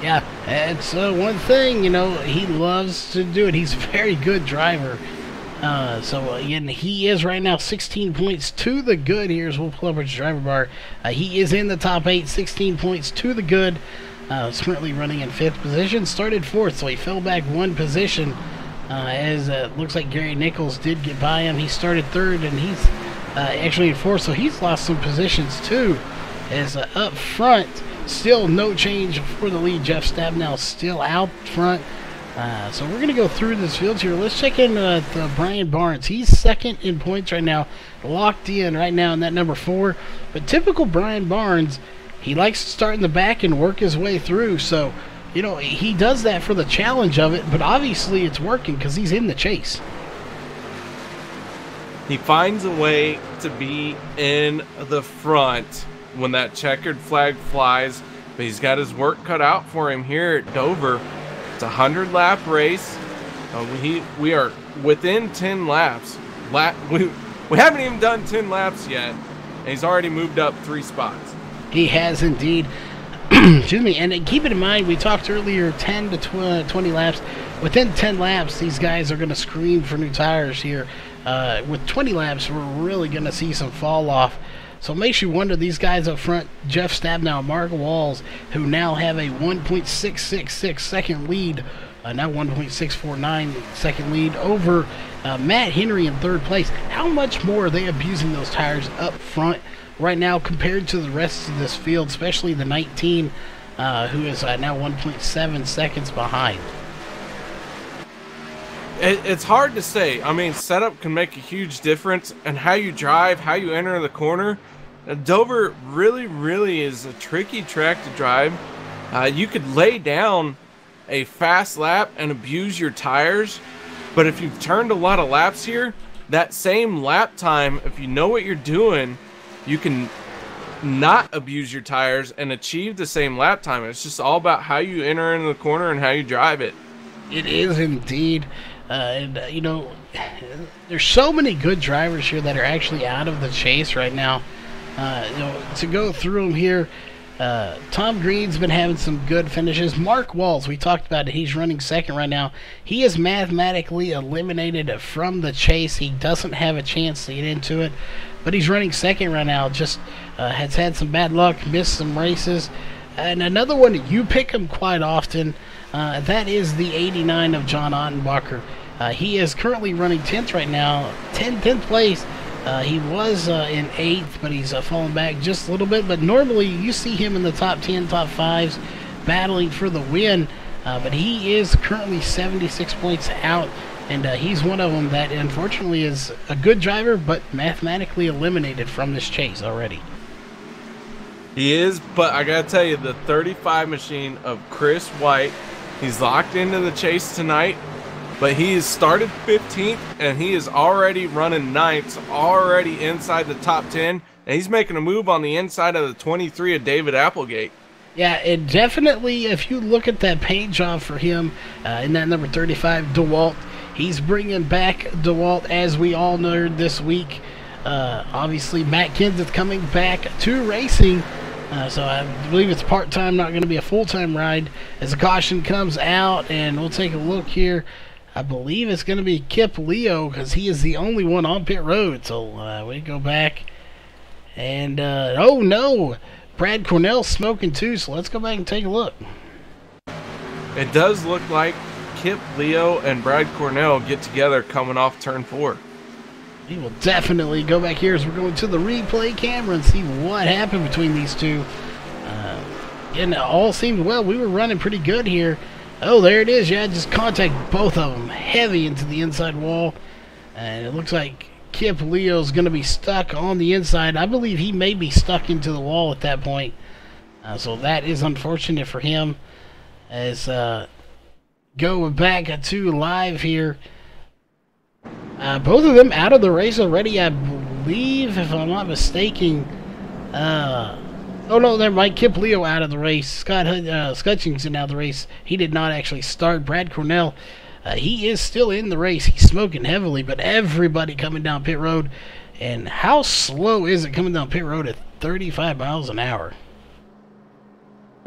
Yeah, it's one thing, he loves to do it. He's a very good driver. So again, he is right now 16 points to the good here as we'll pull up his driver bar. He is in the top 8, 16 points to the good. currently running in 5th position. Started 4th, so he fell back 1 position. As looks like Gary Nichols did get by him. He started 3rd, and he's actually in 4th, so he's lost some positions too. As up front, still no change for the lead. Jeff Stabnow still out front. So we're going to go through this field here. Let's check in with Brian Barnes. He's 2nd in points right now, locked in right now in that number 4. But typical Brian Barnes, he likes to start in the back and work his way through. So, you know, he does that for the challenge of it, but obviously it's working because he's in the chase. He finds a way to be in the front when that checkered flag flies, but he's got his work cut out for him here at Dover. It's a 100-lap race. We are within 10 laps. We haven't even done 10 laps yet, and he's already moved up 3 spots. He has indeed. Excuse me. And keep it in mind, we talked earlier, 10 to 20 laps. Within 10 laps, these guys are going to scream for new tires here. With 20 laps, we're really going to see some fall off. So it makes you wonder, these guys up front, Jeff Stabnow, Mark Walls, who now have a 1.666 second lead, now 1.649 second lead over Matt Henry in 3rd place. How much more are they abusing those tires up front right now compared to the rest of this field, especially the 19, who is now 1.7 seconds behind? It's hard to say. I mean, setup can make a huge difference, and how you drive, how you enter the corner. Dover really is a tricky track to drive. You could lay down a fast lap and abuse your tires, but if you've turned a lot of laps here, that same lap time, if you know what you're doing, you can not abuse your tires and achieve the same lap time. It's just all about how you enter into the corner and how you drive it. It is indeed. You know, there's so many good drivers here that are actually out of the chase right now. You know, to go through them here, Tom Green's been having some good finishes. Mark Walls, we talked about it. He's running 2nd right now. He is mathematically eliminated from the chase. He doesn't have a chance to get into it, but he's running 2nd right now. Just has had some bad luck, missed some races. And another one, you pick him quite often. That is the 89 of John Ottenbacher. He is currently running 10th right now, 10th place. He was in 8th, but he's fallen back just a little bit. But normally you see him in the top 10, top 5s, battling for the win. But he is currently 76 points out, and he's one of them that unfortunately is a good driver, but mathematically eliminated from this chase already. He is, but I gotta tell you, the 35 machine of Chris White, he's locked into the chase tonight. But he has started 15th, and he is already running 9th, already inside the top 10, and he's making a move on the inside of the 23 of David Applegate. Yeah, it definitely, if you look at that paint job for him in that number 35, DeWalt, he's bringing back DeWalt, as we all know this week. Obviously, Matt Kenseth coming back to racing. So I believe it's part-time, not going to be a full-time ride. As the caution comes out, and we'll take a look here. I believe it's going to be Kip Leo, because he is the only one on pit road. So we go back. And, oh no, Brad Cornell's smoking too, so let's go back and take a look. It does look like Kip Leo and Brad Cornell get together coming off turn 4. We will definitely go back here as we're going to the replay camera and see what happened between these two. And it all seemed well. We were running pretty good here. Oh, there it is. Yeah, just contact both of them heavy into the inside wall. And it looks like Kip Leo's going to be stuck on the inside. I believe he may be stuck into the wall at that point. So that is unfortunate for him. As go back to live here. Both of them out of the race already, I believe, if I'm not mistaken. Oh no, there might Kip Leo out of the race. Scott Hutchinson out of the race. He did not actually start. Brad Cornell, he is still in the race. He's smoking heavily, but everybody coming down pit road. And how slow is it coming down pit road at 35 miles an hour?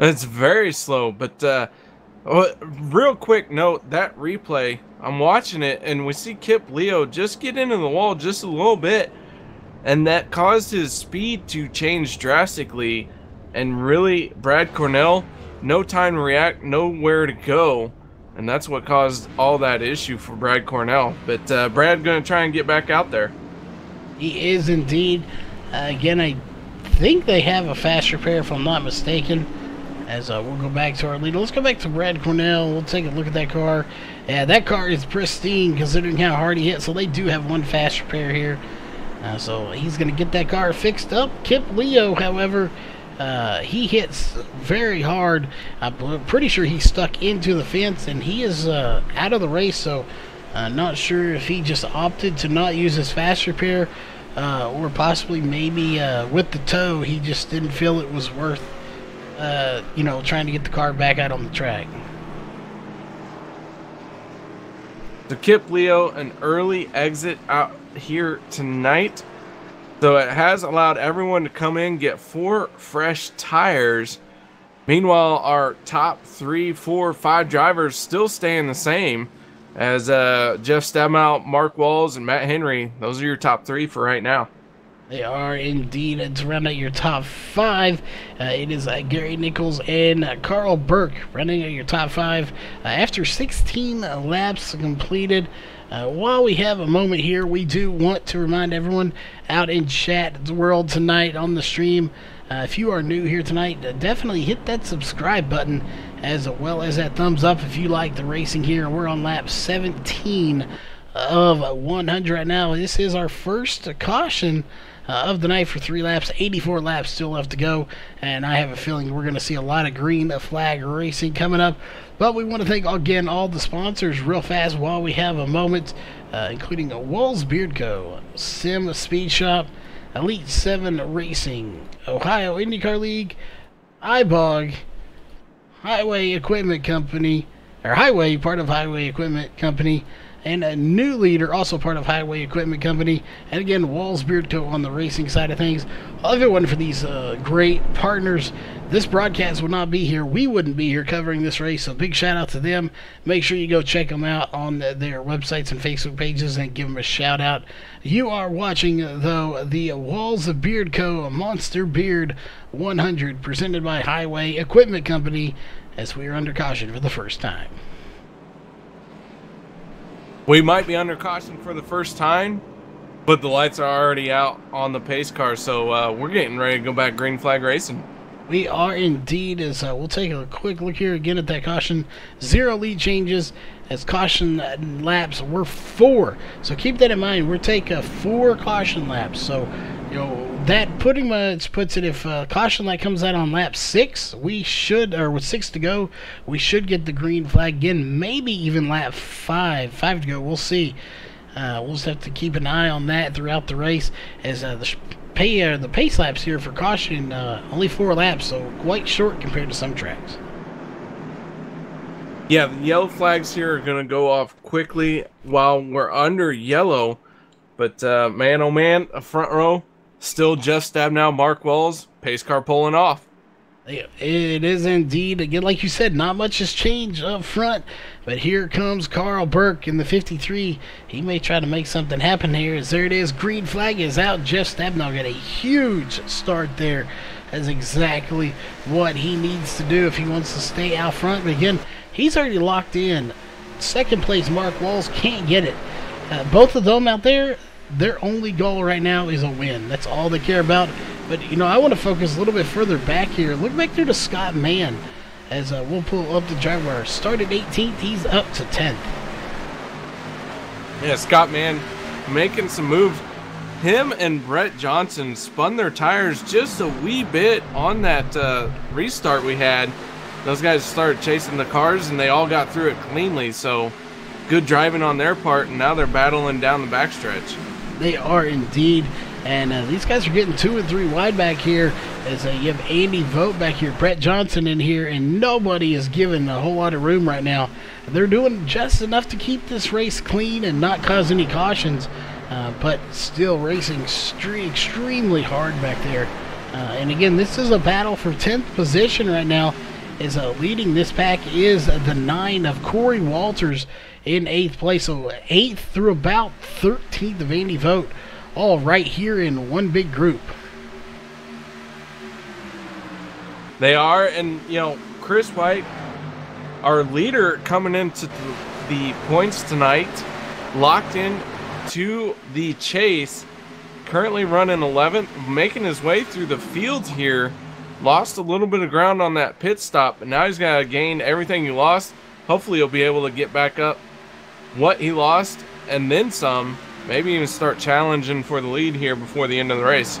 It's very slow, but real quick note, that replay, I'm watching it, and we see Kip Leo just get into the wall just a little bit, and that caused his speed to change drastically, and really, Brad Cornell no time to react, nowhere to go, and that's what caused all that issue for Brad Cornell. But Brad's going to try and get back out there. He is indeed. Again, I think they have a fast repair, if I'm not mistaken. As we'll go back to our leader. Let's go back to Brad Cornell. We'll take a look at that car. Yeah, that car is pristine considering how hard he hit. So they do have one fast repair here. So he's going to get that car fixed up. Kip Leo, however, he hits very hard. I'm pretty sure he stuck into the fence, and he is out of the race. So not sure if he just opted to not use his fast repair, or possibly maybe with the tow, he just didn't feel it was worth trying to get the car back out on the track. So Kip Leo, an early exit out here tonight. So it has allowed everyone to come in, get 4 fresh tires. Meanwhile, our top 3, 4, 5 drivers still staying the same as Jeff Stabenow, Mark Walls, and Matt Henry. Those are your top 3 for right now. They are indeed. It's around at your top 5. It is Gary Nichols and Carl Burke running at your top 5 after 16 laps completed. While we have a moment here, we do want to remind everyone out in chat world tonight on the stream, if you are new here tonight, definitely hit that subscribe button as well as that thumbs up if you like the racing here. We're on lap 17 of 100 right now. This is our first caution of the night for 3 laps. 84 laps still left to go, and I have a feeling we're going to see a lot of green flag racing coming up. But we want to thank again all the sponsors real fast while we have a moment, including Walls Beard Co., Sim Speed Shop, Elite 7 Racing, Ohio IndyCar League, iBog, Highway Equipment Company, or Highway, part of Highway Equipment Company, and a new leader, also part of Highway Equipment Company, and again, Walls Beard Co. on the racing side of things. All everyone for these great partners. This broadcast would not be here. We wouldn't be here covering this race, so big shout out to them. Make sure you go check them out on their websites and Facebook pages and give them a shout out. You are watching, though, the Walls of Beard Co. Monster Beard 100 presented by Highway Equipment Company as we are under caution for the first time. We might be under caution for the first time, but the lights are already out on the pace car, so we're getting ready to go back green flag racing. We are indeed, as we'll take a quick look here again at that caution. 0 lead changes, as caution laps were 4. So keep that in mind. We're taking 4 caution laps. So, that pretty much puts it, if caution light comes out on lap 6, we should, or with 6 to go, we should get the green flag again. Maybe even lap 5 to go. We'll see. We'll just have to keep an eye on that throughout the race, as the pace laps here for caution, only 4 laps, so quite short compared to some tracks. Yeah, the yellow flags here are going to go off quickly while we're under yellow. But man, oh man, a front row, still Jeff Stabenow, Mark Wells, pace car pulling off. It is indeed. Again, like you said, not much has changed up front. But here comes Carl Burke in the 53. He may try to make something happen here. As there it is, green flag is out. Jeff Stabenow got a huge start there. That's exactly what he needs to do if he wants to stay out front. But again, he's already locked in. Second place, Mark Walls can't get it. Both of them out there, their only goal right now is a win. That's all they care about. But, I want to focus a little bit further back here. Look back there to Scott Mann. As we'll pull up the driver wire. Started 18th, he's up to 10th. Yeah, Scott Mann making some moves. Him and Brett Johnson spun their tires just a wee bit on that restart we had. Those guys started chasing the cars, and they all got through it cleanly. So, good driving on their part, and now they're battling down the backstretch. They are indeed. And these guys are getting 2 and 3 wide back here, as you have Andy Vogt back here, Brett Johnson in here, and nobody is given a whole lot of room right now. They're doing just enough to keep this race clean and not cause any cautions, but still racing extremely hard back there. And again, this is a battle for 10th position right now, as leading this pack is the 9 of Corey Walters in 8th place. So 8th through about 13th of Andy Vogt. All right here in one big group. They are, and Chris White, our leader coming into the points tonight, locked in to the chase, currently running 11th, making his way through the field here. Lost a little bit of ground on that pit stop, but now he's got to gain everything he lost. Hopefully he'll be able to get back up what he lost and then some, maybe even start challenging for the lead here before the end of the race.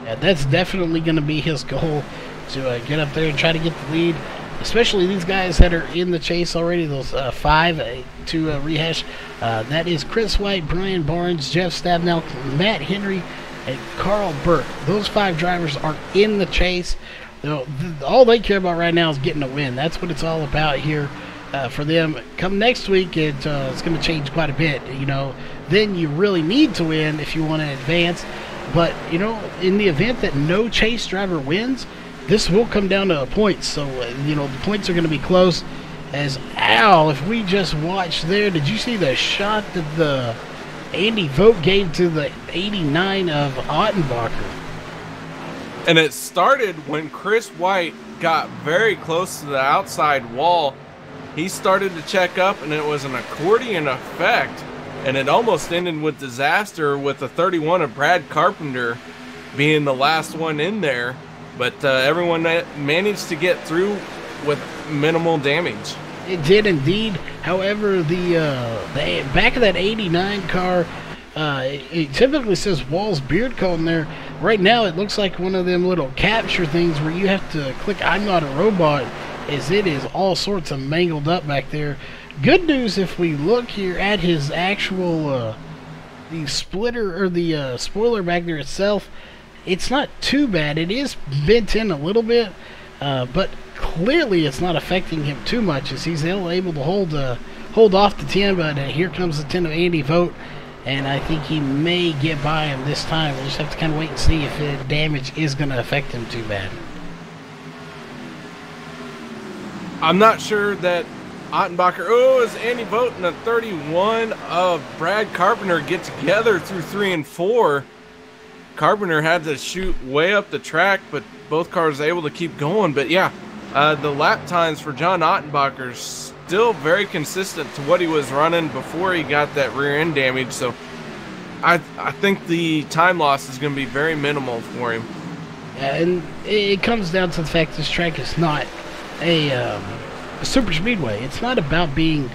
Yeah, that's definitely going to be his goal, to get up there and try to get the lead, especially these guys that are in the chase already, those 5 to rehash. That is Chris White, Brian Barnes, Jeff Stabnell, Matt Henry, and Carl Burke. Those 5 drivers are in the chase. All they care about right now is getting a win. That's what it's all about here for them. Come next week, it's going to change quite a bit. Then you really need to win if you want to advance. But, in the event that no chase driver wins, this will come down to points. So, the points are going to be close. As Al, if we just watched there, did you see the shot that the Andy Vogt gave to the 89 of Ottenbacher? And it started when Chris White got very close to the outside wall. He started to check up, and it was an accordion effect. And it almost ended with disaster, with the 31 of Brad Carpenter being the last one in there. But everyone managed to get through with minimal damage. It did indeed. However, the back of that 89 car, it typically says Walls Beard Cone there. Right now, it looks like one of them little capture things where you have to click "I'm not a robot," as it is all sorts of mangled up back there. Good news, if we look here at his actual the splitter or the spoiler back there itself, it's not too bad. It is bent in a little bit, but clearly it's not affecting him too much, as he's able to hold off the 10. But here comes the 10 of Andy Vogt, and I think he may get by him this time. We'll just have to kind of wait and see if the damage is going to affect him too bad. I'm not sure that Ottenbacher, as Andy Vogt and the 31 of Brad Carpenter get together through 3 and 4. Carpenter had to shoot way up the track, but both cars were able to keep going. But yeah, the lap times for John Ottenbacher still very consistent to what he was running before he got that rear end damage. So I think the time loss is going to be very minimal for him. And it comes down to the fact this track is not a super speedway. It's not about being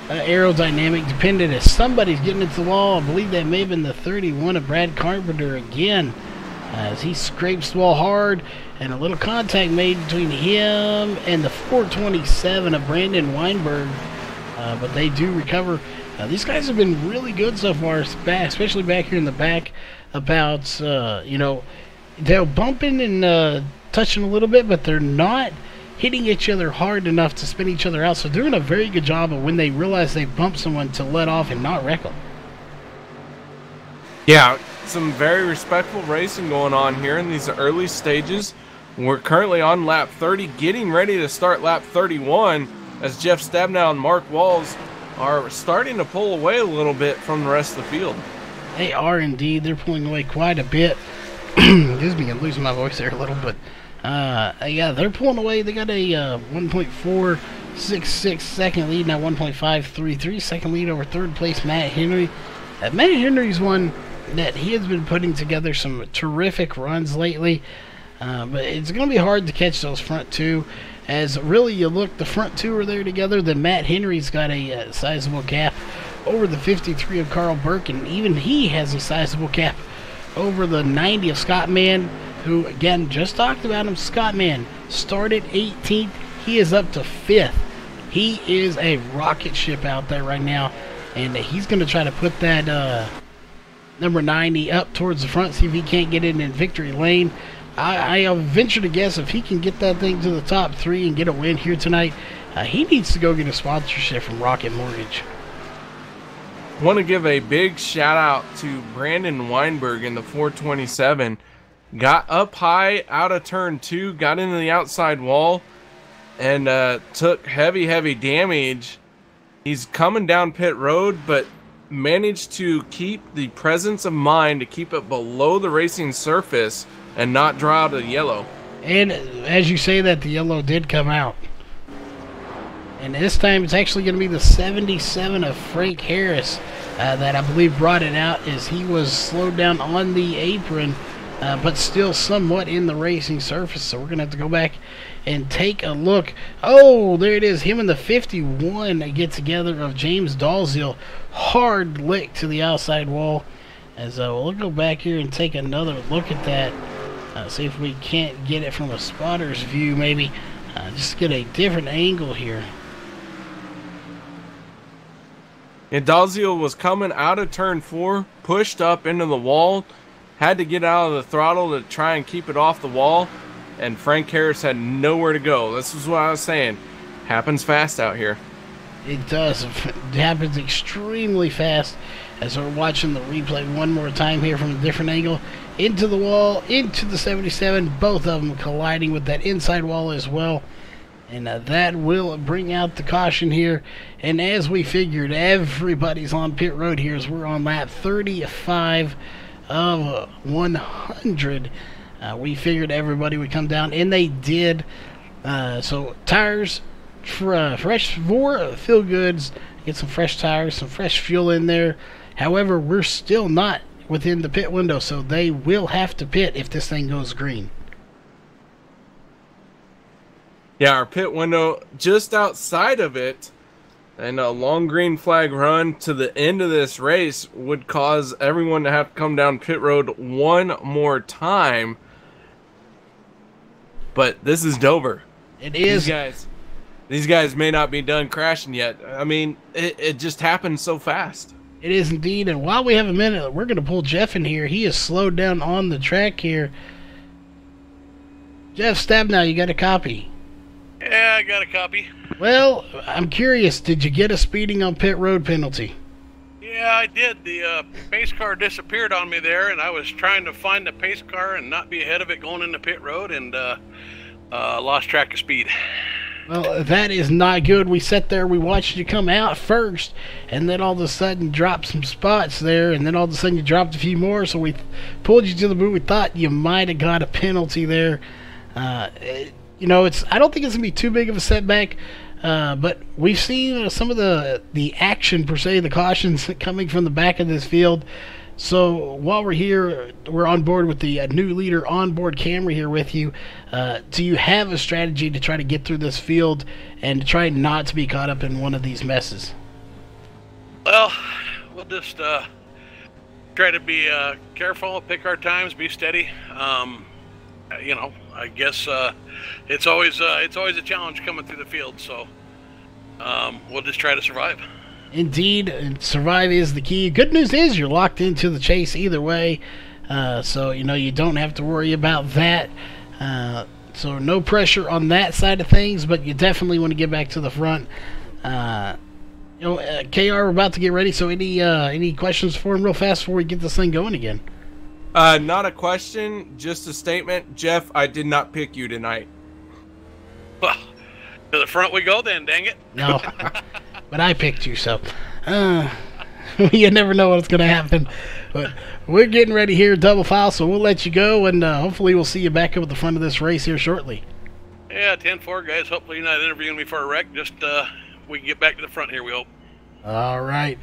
aerodynamic dependent. As somebody's getting into the wall, I believe that may have been the 31 of Brad Carpenter again, as he scrapes the wall hard, and a little contact made between him and the 427 of Brandon Weinberg, but they do recover. These guys have been really good so far, especially back here in the back. About they're bumping and touching a little bit, but they're not hitting each other hard enough to spin each other out. So they're doing a very good job of, when they realize they bumped someone, to let off and not wreck them. Yeah, some very respectful racing going on here in these early stages. We're currently on lap 30, getting ready to start lap 31, as Jeff Stabnow and Mark Walls are starting to pull away a little bit from the rest of the field. They are indeed. They're pulling away quite a bit. Excuse me, I'm losing my voice there a little bit. Yeah, they're pulling away. They got a 1.466 second lead, now 1.533 second lead over third place Matt Henry. Matt Henry's one that he has been putting together some terrific runs lately, but it's going to be hard to catch those front two. As really you look, the front two are there together, then Matt Henry's got a sizable gap over the 53 of Carl Burke, and even he has a sizable gap over the 90 of Scott Mann, who, again, just talked about him. Scott Mann started 18th. He is up to 5th. He is a rocket ship out there right now, and he's going to try to put that number 90 up towards the front, see if he can't get it in victory lane. I venture to guess if he can get that thing to the top 3 and get a win here tonight, he needs to go get a sponsorship from Rocket Mortgage. I want to give a big shout out to Brandon Weinberg in the 427. Got up high out of turn 2, got into the outside wall, and took heavy damage. He's coming down pit road, but managed to keep the presence of mind to keep it below the racing surface and not draw out a yellow. And as you say that, the yellow did come out. And this time it's actually going to be the 77 of Frank Harris that I believe brought it out, as he was slowed down on the apron, but still somewhat in the racing surface. So we're going to have to go back and take a look. Oh, there it is. Him and the 51 get together of James Dalziel. Hard lick to the outside wall. As we'll go back here and take another look at that. See if we can't get it from a spotter's view, maybe. Just get a different angle here. And Dalziel was coming out of turn 4, pushed up into the wall, had to get out of the throttle to try and keep it off the wall, and Frank Harris had nowhere to go. This is what I was saying. Happens fast out here. It does. It happens extremely fast. As we're watching the replay one more time here from a different angle. Into the wall, into the 77, both of them colliding with that inside wall as well. And that will bring out the caution here. And as we figured, everybody's on pit road here as we're on lap 35 of 100. We figured everybody would come down, and they did. So tires, fresh for Feel Goods. Get some fresh tires, some fresh fuel in there. However, we're still not within the pit window, so they will have to pit if this thing goes green. Yeah, our pit window just outside of it, and a long green flag run to the end of this race would cause everyone to have to come down pit road one more time. But this is Dover. It is. These guys may not be done crashing yet. I mean, it just happened so fast. It is indeed. And while we have a minute, we're going to pull Jeff in here. He is slowed down on the track here. Jeff Stabnow, you got a copy? Yeah, I got a copy. Well, I'm curious, did you get a speeding on pit road penalty? Yeah, I did. The pace car disappeared on me there, and I was trying to find the pace car and not be ahead of it going into pit road, and lost track of speed. Well, that is not good. We sat there, we watched you come out first, and then all of a sudden dropped some spots there, and then all of a sudden you dropped a few more, so we pulled you to the boot. We thought you might have got a penalty there. You know, I don't think it's going to be too big of a setback, but we've seen some of the action, per se, the cautions coming from the back of this field. So while we're here, we're on board with the new leader onboard camera here with you. Do you have a strategy to try to get through this field and to try not to be caught up in one of these messes? Well, we'll just try to be careful, pick our times, be steady. You know, I guess it's always a challenge coming through the field, so we'll just try to survive. Indeed, and survive is the key. Good news is you're locked into the chase either way, so you know you don't have to worry about that. So no pressure on that side of things, but you definitely want to get back to the front. You know, KR, we're about to get ready. So any questions for him real fast before we get this thing going again? Not a question, just a statement. Jeff, I did not pick you tonight. Well, to the front we go then, dang it. No, but I picked you, so you never know what's going to happen. But we're getting ready here, double file, so we'll let you go, and hopefully we'll see you back up at the front of this race here shortly. Yeah, 10-4, guys. Hopefully you're not interviewing me for a wreck. Just we can get back to the front here, we hope. All right.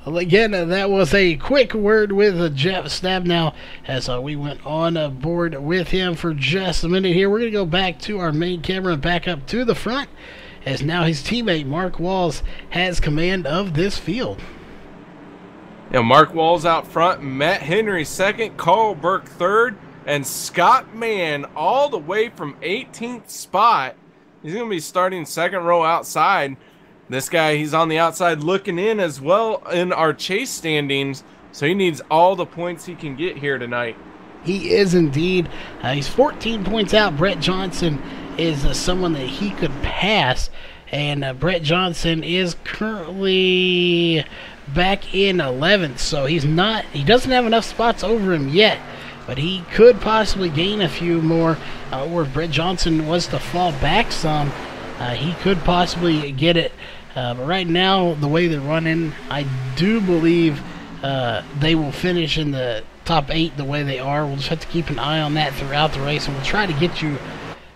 Well, again, that was a quick word with Jeff Stabnow as we went on board with him for just a minute here. We're going to go back to our main camera and back up to the front as now his teammate Mark Walls has command of this field. Yeah, Mark Walls out front, Matt Henry second, Carl Burke third, and Scott Mann all the way from 18th spot. He's going to be starting second row outside. This guy, he's on the outside looking in as well in our chase standings, so he needs all the points he can get here tonight. He is indeed. He's 14 points out. Brett Johnson is someone that he could pass, and Brett Johnson is currently back in 11th, so he doesn't have enough spots over him yet, but he could possibly gain a few more, or if Brett Johnson was to fall back some, he could possibly get it. But right now, the way they're running, I do believe they will finish in the top 8 the way they are. We'll just have to keep an eye on that throughout the race, and we'll try to get you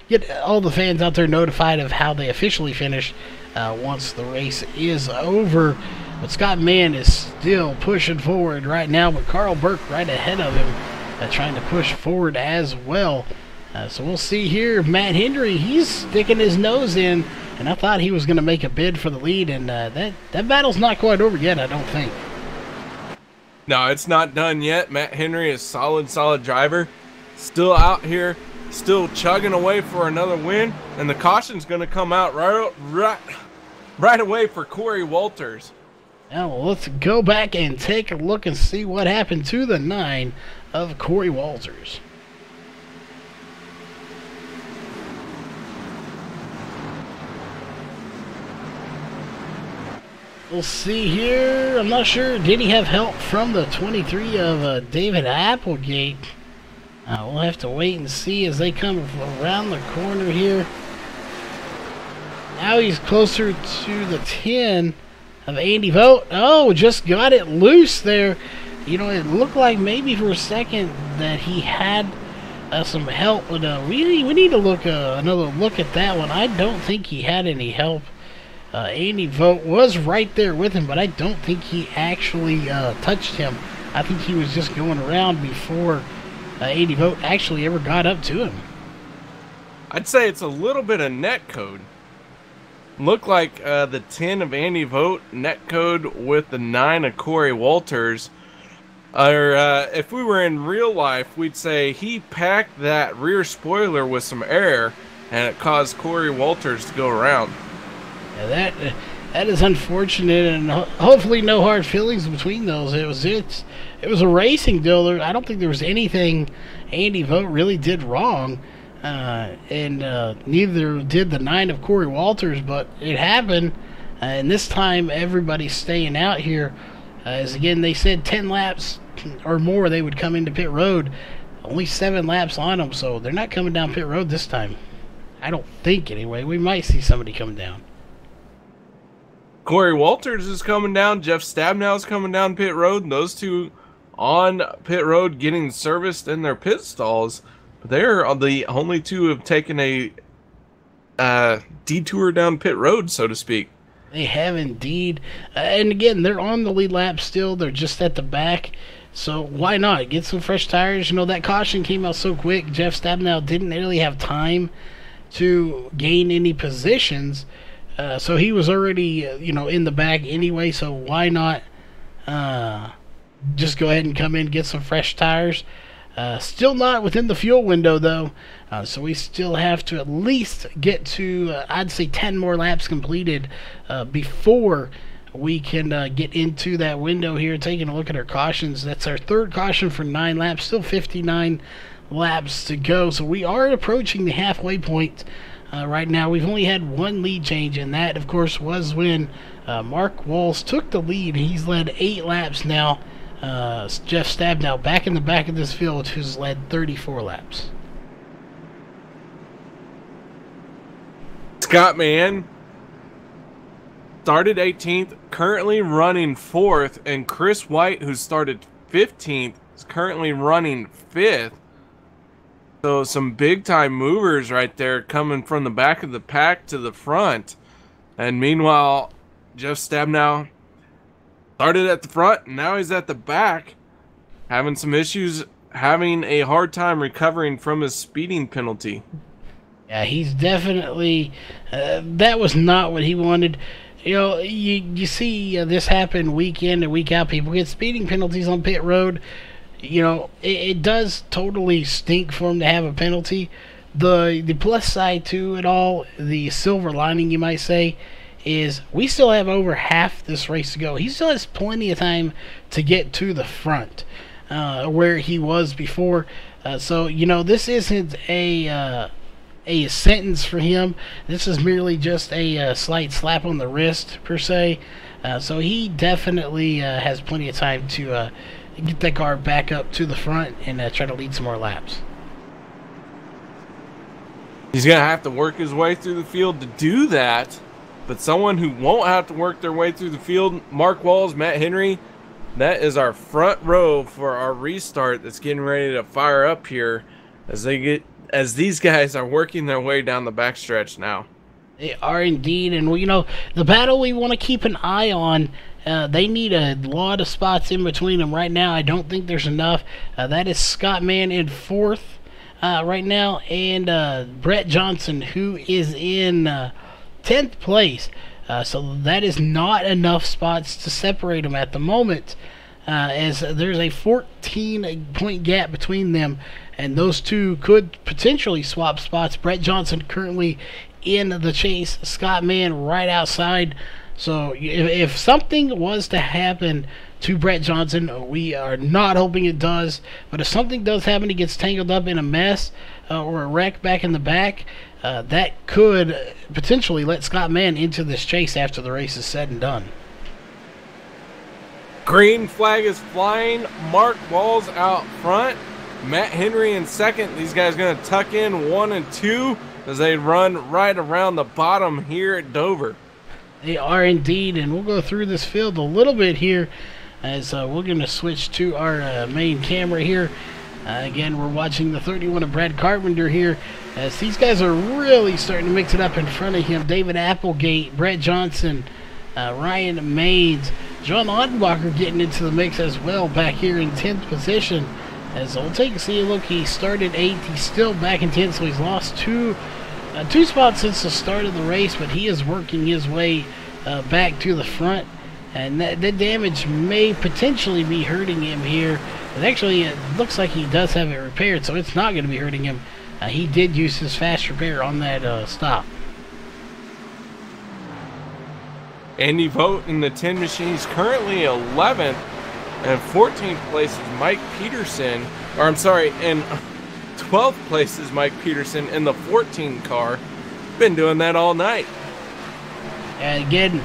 get all the fans out there notified of how they officially finish once the race is over. But Scott Mann is still pushing forward right now, but Carl Burke right ahead of him, trying to push forward as well. So we'll see here. Matt Hendry, he's sticking his nose in, and I thought he was going to make a bid for the lead, and that battle's not quite over yet, I don't think. No, it's not done yet. Matt Henry is solid driver. Still out here, still chugging away for another win, and the caution's going to come out right away for Corey Walters. Now let's go back and take a look and see what happened to the 9 of Corey Walters. We'll see here. I'm not sure. Did he have help from the 23 of David Applegate? We'll have to wait and see as they come around the corner here. Now he's closer to the 10 of Andy Vogt. Oh, just got it loose there. You know, it looked like maybe for a second that he had some help. But we need to look another look at that one. I don't think he had any help. Andy Vogt was right there with him, but I don't think he actually touched him. I think he was just going around before Andy Vogt actually ever got up to him. I'd say it's a little bit of net code. Looked like the 10 of Andy Vogt net code with the 9 of Corey Walters. Or if we were in real life, we'd say he packed that rear spoiler with some air, and it caused Corey Walters to go around. Yeah, that is unfortunate, and hopefully no hard feelings between those. It was a racing deal. I don't think there was anything Andy Vogt really did wrong, and neither did the 9 of Corey Walters. But it happened, and this time everybody's staying out here. As again, they said 10 laps or more they would come into pit road. Only 7 laps on them, so they're not coming down pit road this time. I don't think, anyway. We might see somebody come down. Corey Walters is coming down. Jeff Stabnow is coming down pit road. And those two on pit road getting serviced in their pit stalls. But they're the only two who have taken a detour down pit road, so to speak. They have indeed. And again, they're on the lead lap still. They're just at the back. So why not? Get some fresh tires. You know, that caution came out so quick. Jeff Stabnow didn't really have time to gain any positions. So he was already, in the back anyway, so why not just go ahead and come in, get some fresh tires. Still not within the fuel window, though, so we still have to at least get to, I'd say, 10 more laps completed before we can get into that window here. Taking a look at our cautions, that's our third caution for 9 laps, still 59 laps to go, so we are approaching the halfway point. Right now, we've only had one lead change, and that, of course, was when Mark Walls took the lead. He's led 8 laps now. Jeff Stabnow back in the back of this field, who's led 34 laps. Scott Mann started 18th, currently running 4th, and Chris White, who started 15th, is currently running 5th. So some big-time movers right there coming from the back of the pack to the front. And meanwhile, Jeff Stabnow started at the front, and now he's at the back, having some issues, having a hard time recovering from his speeding penalty. Yeah, he's definitely... that was not what he wanted. You see this happen week in and week out. People get speeding penalties on pit road. It does totally stink for him to have a penalty. The plus side to it all, the silver lining you might say, is we still have over half this race to go. He still has plenty of time to get to the front where he was before. So this isn't a sentence for him. This is merely just a slight slap on the wrist per se. So he definitely has plenty of time to get that car back up to the front and try to lead some more laps. He's going to have to work his way through the field to do that. But someone who won't have to work their way through the field, Mark Walls, Matt Henry, that is our front row for our restart that's getting ready to fire up here as they get as these guys are working their way down the backstretch now. They are indeed, and the battle we want to keep an eye on. They need a lot of spots in between them right now. I don't think there's enough. That is Scott Mann in 4th right now, and Brett Johnson, who is in 10th place. So that is not enough spots to separate them at the moment, as there's a 14-point gap between them, and those two could potentially swap spots. Brett Johnson currently in the chase, Scott Mann right outside. So if something was to happen to Brett Johnson, we are not hoping it does, but if something does happen, he gets tangled up in a mess or a wreck back in the back, that could potentially let Scott Mann into this chase after the race is said and done. Green flag is flying. Mark Walls out front. Matt Henry in 2nd. These guys going to tuck in 1 and 2 as they run right around the bottom here at Dover. They are indeed, and we'll go through this field a little bit here as we're going to switch to our main camera here. Again, we're watching the 31 of Brad Carpenter here, as these guys are really starting to mix it up in front of him. David Applegate, Brett Johnson, Ryan Maines, John Ottenbacher getting into the mix as well back here in 10th position. As we'll take a look, he started 8th, he's still back in 10th, so he's lost two spots since the start of the race, but he is working his way back to the front, and that damage may potentially be hurting him here. But actually, it looks like he does have it repaired, so it's not going to be hurting him. He did use his fast repair on that stop. Andy Vogt in the 10 machine is currently 11th, and 14th place is Mike Peterson, or I'm sorry, in 12th place is Mike Peterson in the 14 car. Been doing that all night. And again,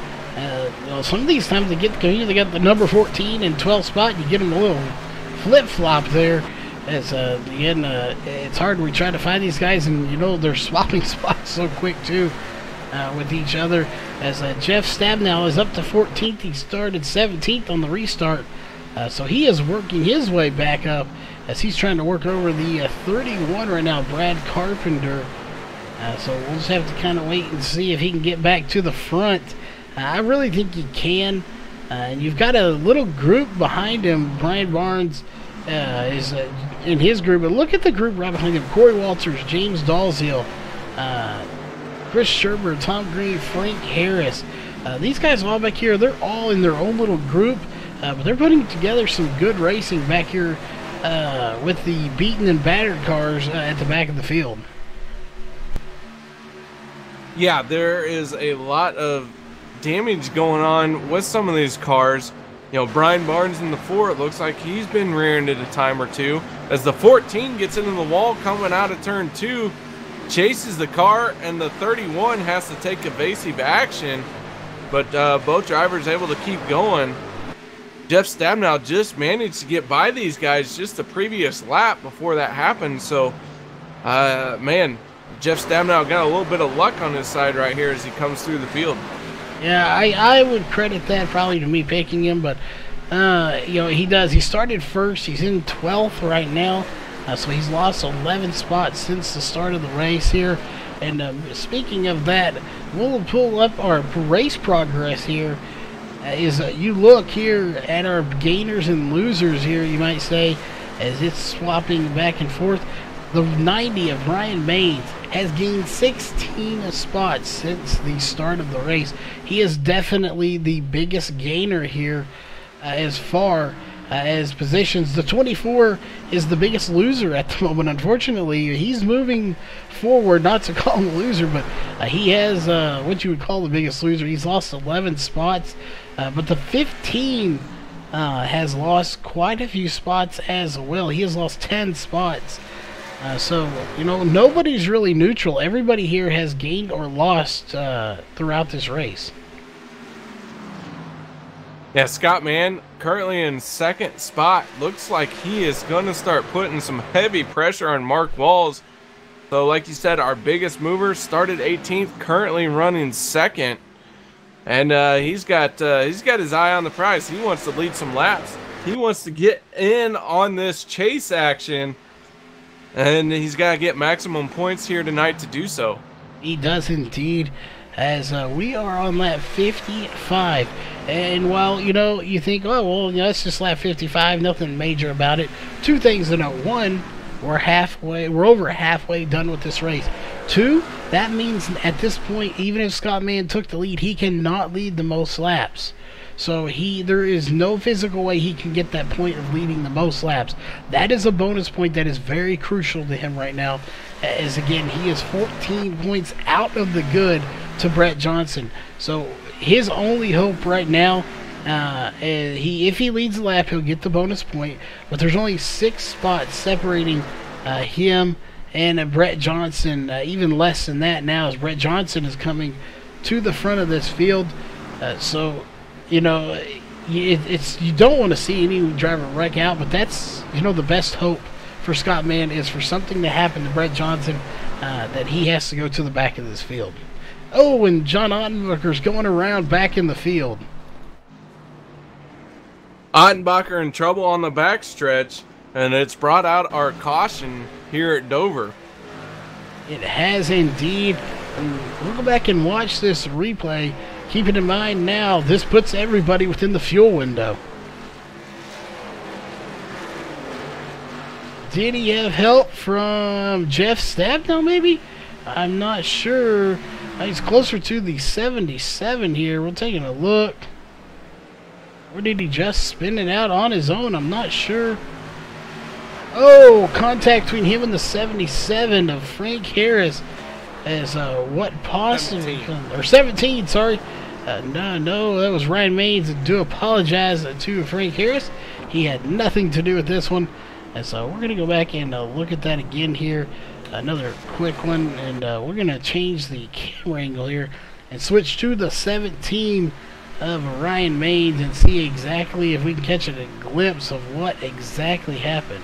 some of these times they either get the number 14 and 12 spot, you get them a little flip-flop there. As again, it's hard. We try to find these guys, and they're swapping spots so quick too with each other. As Jeff Stabnow is up to 14th, he started 17th on the restart, so he is working his way back up as he's trying to work over the 31 right now, Brad Carpenter. So we'll just have to kind of wait and see if he can get back to the front. I really think he can. And you've got a little group behind him. Brian Barnes is in his group. But look at the group right behind him. Corey Walters, James Dalziel, Chris Sherber, Tom Green, Frank Harris. These guys all back here, they're all in their own little group. But they're putting together some good racing back here with the beaten and battered cars at the back of the field. Yeah, there is a lot of damage going on with some of these cars. Brian Barnes in the 4, it looks like he's been rearing it a time or two. As the 14 gets into the wall coming out of turn 2, chases the car, and the 31 has to take evasive action. But both drivers able to keep going. Jeff Stabnow just managed to get by these guys just the previous lap before that happened. So, man, Jeff Stabnow got a little bit of luck on his side right here as he comes through the field. Yeah, I would credit that probably to me picking him, but he does. He started first. He's in 12th right now, so he's lost 11 spots since the start of the race here. And speaking of that, we'll pull up our race progress here. You look here at our gainers and losers here, you might say, as it's swapping back and forth. The 90 of Ryan Maines has gained 16 spots since the start of the race. He is definitely the biggest gainer here as far as positions. The 24 is the biggest loser at the moment. Unfortunately, he's moving forward, not to call him a loser, but he has what you would call the biggest loser. He's lost 11 spots, but the 15 has lost quite a few spots as well. He has lost 10 spots. So, nobody's really neutral. Everybody here has gained or lost throughout this race. Yeah, Scott Mann currently in 2nd spot. Looks like he is going to start putting some heavy pressure on Mark Walls. So, like you said, our biggest mover started 18th, currently running 2nd. And he's got his eye on the prize. He wants to lead some laps. He wants to get in on this chase action. and he's got to get maximum points here tonight to do so. He does indeed, as we are on lap 55. And while, you think, oh, well, that's just lap 55, nothing major about it. Two things to note. One, we're over halfway done with this race. Two, that means at this point, even if Scott Mann took the lead, he cannot lead the most laps. So there is no physical way he can get that point of leading the most laps. That is a bonus point that is very crucial to him right now, as again, he is 14 points out of the good to Brett Johnson. So his only hope right now, if he leads the lap, he'll get the bonus point. But there's only 6 spots separating him and Brett Johnson, even less than that now, as Brett Johnson is coming to the front of this field. So, you don't want to see any driver wreck out, but that's, the best hope for Scott Mann is for something to happen to Brett Johnson, that he has to go to the back of this field. Oh, and John Ottenbacher's going around back in the field. Ottenbacher in trouble on the backstretch, and it's brought out our caution here at Dover. It has indeed. And we'll go back and watch this replay. Keeping in mind now, this puts everybody within the fuel window. Did he have help from Jeff Stabnow, maybe? I'm not sure. He's closer to the 77 here. We're taking a look. Or did he just spin it out on his own? I'm not sure. Oh, contact between him and the 77 of Frank Harris. As what possibly... 17, sorry. No, that was Ryan Maines. I do apologize to Frank Harris. He had nothing to do with this one. And so we're going to go back and look at that again here. Another quick one. And we're going to change the camera angle here and switch to the 17 of Ryan Maines and see exactly if we can catch a glimpse of what exactly happened.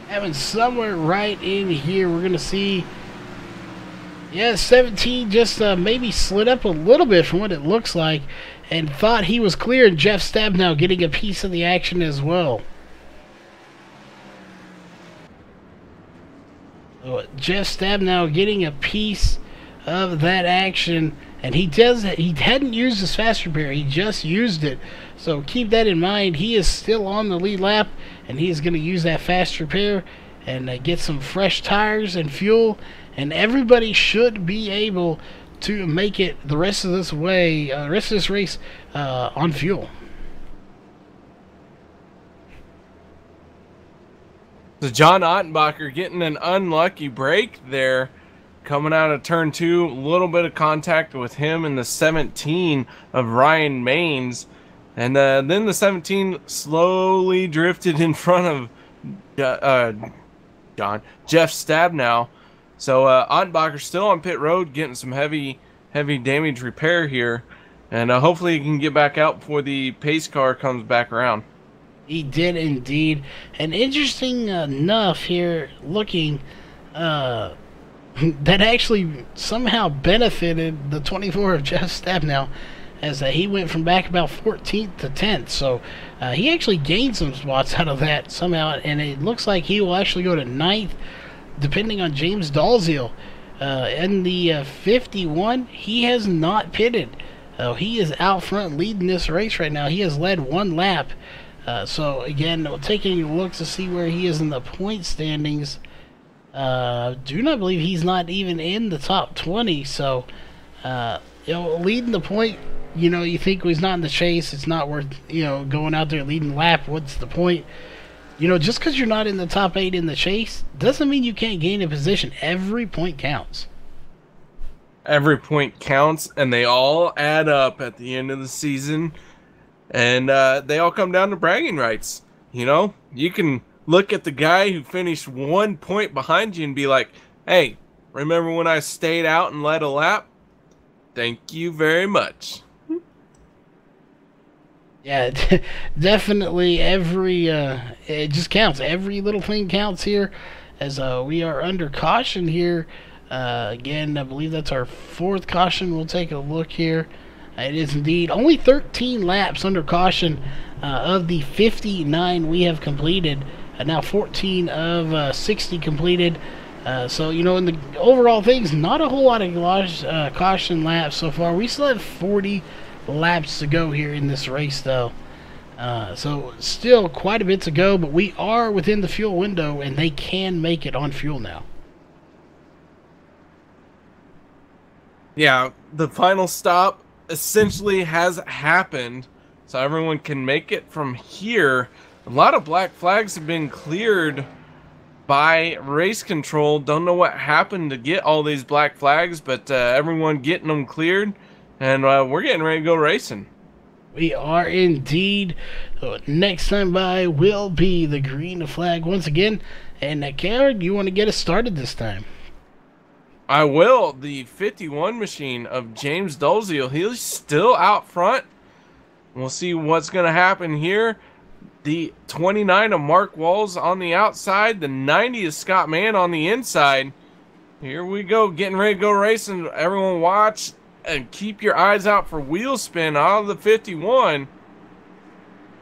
Having somewhere right in here, we're going to see, 17 just maybe slid up a little bit from what it looks like and thought he was clear, and Jeff Stabnow getting a piece of the action as well. So Jeff Stabnow getting a piece of that action, and he hadn't used his fast repair, he just used it. So keep that in mind. He is still on the lead lap, and he is going to use that fast repair and get some fresh tires and fuel, and everybody should be able to make it the rest of this race on fuel. So John Ottenbacher getting an unlucky break there, coming out of turn 2. A little bit of contact with him in the 17 of Ryan Maines. And then the 17 slowly drifted in front of Jeff Stabnow. So Ottenbacher still on pit road, getting some heavy damage repair here. And hopefully he can get back out before the pace car comes back around. He did indeed. And interesting enough here, looking, that actually somehow benefited the 24 of Jeff Stabnow, as he went from back about 14th to 10th. So he actually gained some spots out of that somehow, and it looks like he will actually go to 9th, depending on James Dalziel. In the 51, he has not pitted. He is out front leading this race right now. He has led 1 lap. So again, taking a look to see where he is in the point standings, do not believe he's not even in the top 20. So leading the point, you think he's not in the chase, it's not worth going out there leading the lap. What's the point? Just because you're not in the top 8 in the chase doesn't mean you can't gain a position. Every point counts. Every point counts, and they all add up at the end of the season. And they all come down to bragging rights. You can look at the guy who finished 1 point behind you and be like, hey, remember when I stayed out and led a lap? Thank you very much. Yeah, definitely it just counts. Every little thing counts here, as we are under caution here. Again, I believe that's our 4th caution. We'll take a look here. It is indeed only 13 laps under caution of the 59 we have completed. Now 14 of 60 completed. So, you know, in the overall things, not a whole lot of caution laps so far. We still have 40 laps to go here in this race, though. So, still quite a bit to go, but we are within the fuel window, and they can make it on fuel now. Yeah, the final stop essentially has happened, so everyone can make it from here. A lot of black flags have been cleared by race control. Don't know what happened to get all these black flags, but everyone getting them cleared, and we're getting ready to go racing. We are indeed. So next time by will be the green flag once again. And Karen, you want to get us started this time? I will. The 51 machine of James Dolezal, he's still out front. We'll see what's going to happen here. The 29 of Mark Walls on the outside. The 90 of Scott Mann on the inside. Here we go, getting ready to go racing. Everyone watch and keep your eyes out for wheel spin out of the 51.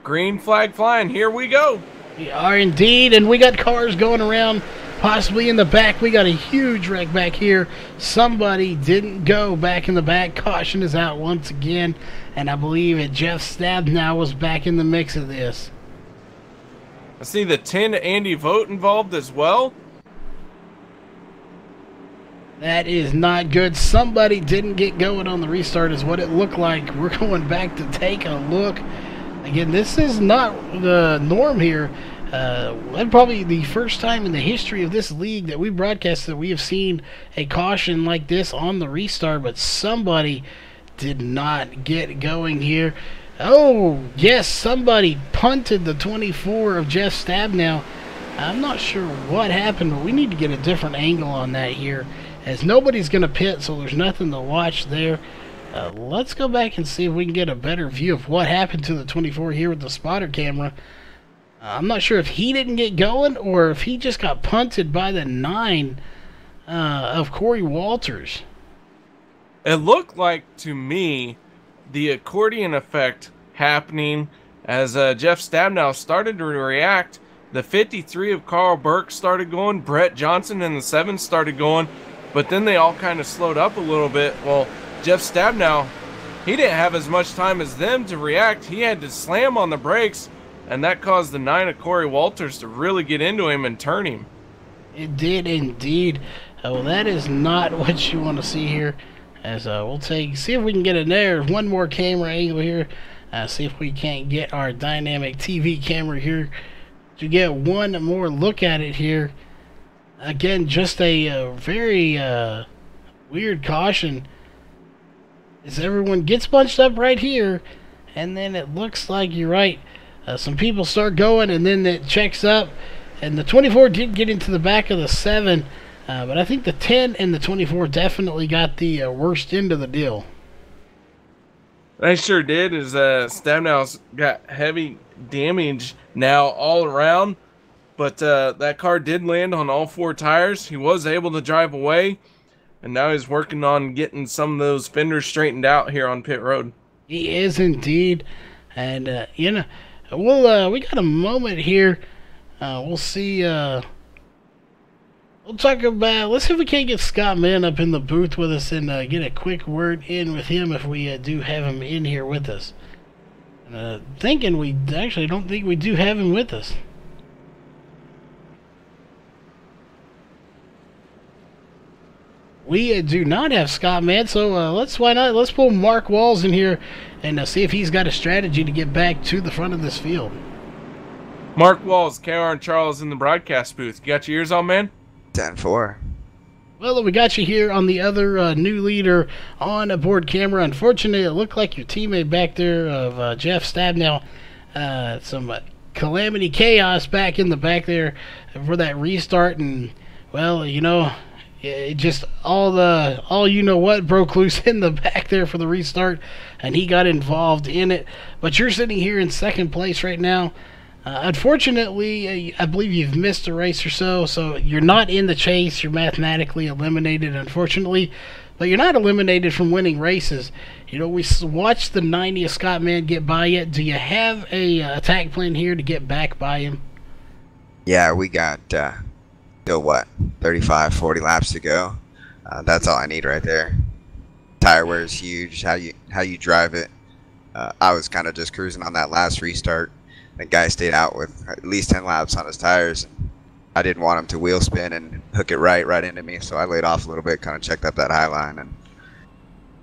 Green flag flying. Here we go. We are indeed, and we got cars going around. Possibly in the back. We got a huge wreck back here. Somebody didn't go back in the back. Caution is out once again. And I believe that Jeff Stabnow was back in the mix of this. I see the 10 Andy Vogt involved as well. That is not good. Somebody didn't get going on the restart is what it looked like. We're going back to take a look. Again, this is not the norm here. That's probably the first time in the history of this league that we broadcast that we have seen a caution like this on the restart, but somebody did not get going here. Oh, yes, somebody punted the 24 of Jeff Stabnow. I'm not sure what happened, but we need to get a different angle on that here, as nobody's going to pit, so there's nothing to watch there. Let's go back and see if we can get a better view of what happened to the 24 here with the spotter camera. I'm not sure if he didn't get going or if he just got punted by the 9 of Corey Walters. It looked like, to me, the accordion effect happening as Jeff Stabnow started to react. The 53 of Carl Burke started going. Brett Johnson and the 7 started going. But then they all kind of slowed up a little bit. Well, Jeff Stabnow, he didn't have as much time as them to react. He had to slam on the brakes. And that caused the 9 of Corey Walters to really get into him and turn him. It did indeed. Well, that is not what you want to see here. As we'll see if we can get in there. One more camera angle here. See if we can't get our dynamic TV camera here to get one more look at it here. Again, just a very weird caution. As everyone gets bunched up right here, and then it looks like you're right. Some people start going, and then it checks up. And the 24 did get into the back of the 7. But I think the 10 and the 24 definitely got the worst end of the deal. They sure did. As Stabnow's got heavy damage now all around. But that car did land on all 4 tires. He was able to drive away. And now he's working on getting some of those fenders straightened out here on pit road. He is indeed. And, you know, we got a moment here. We'll see. We'll talk about. Let's see if we can't get Scott Mann up in the booth with us and get a quick word in with him if we do have him in here with us. Thinking we actually don't think we do have him with us. We do not have Scott Mann, so let's pull Mark Walls in here and see if he's got a strategy to get back to the front of this field. Mark Walls, KR and Charles in the broadcast booth. You got your ears on, man? 10-4. Well, we got you here on the other new leader on a board camera. Unfortunately, it looked like your teammate back there of Jeff Stabnow. Some calamity chaos back in the back there for that restart, and well, you know, it just all you know what broke loose in the back there for the restart, and he got involved in it. But you're sitting here in second place right now. Unfortunately, I believe you've missed a race or so you're not in the chase. You're mathematically eliminated, unfortunately. but you're not eliminated from winning races. You know, we watched the 90 of Scott Mann get by it. Do you have a attack plan here to get back by him? Yeah, we got still what, 35, 40 laps to go. That's all I need right there. Tire wear is huge. How you drive it. I was kind of just cruising on that last restart. The guy stayed out with at least 10 laps on his tires. I didn't want him to wheel spin and hook it right into me, so I laid off a little bit, kind of checked up that high line, and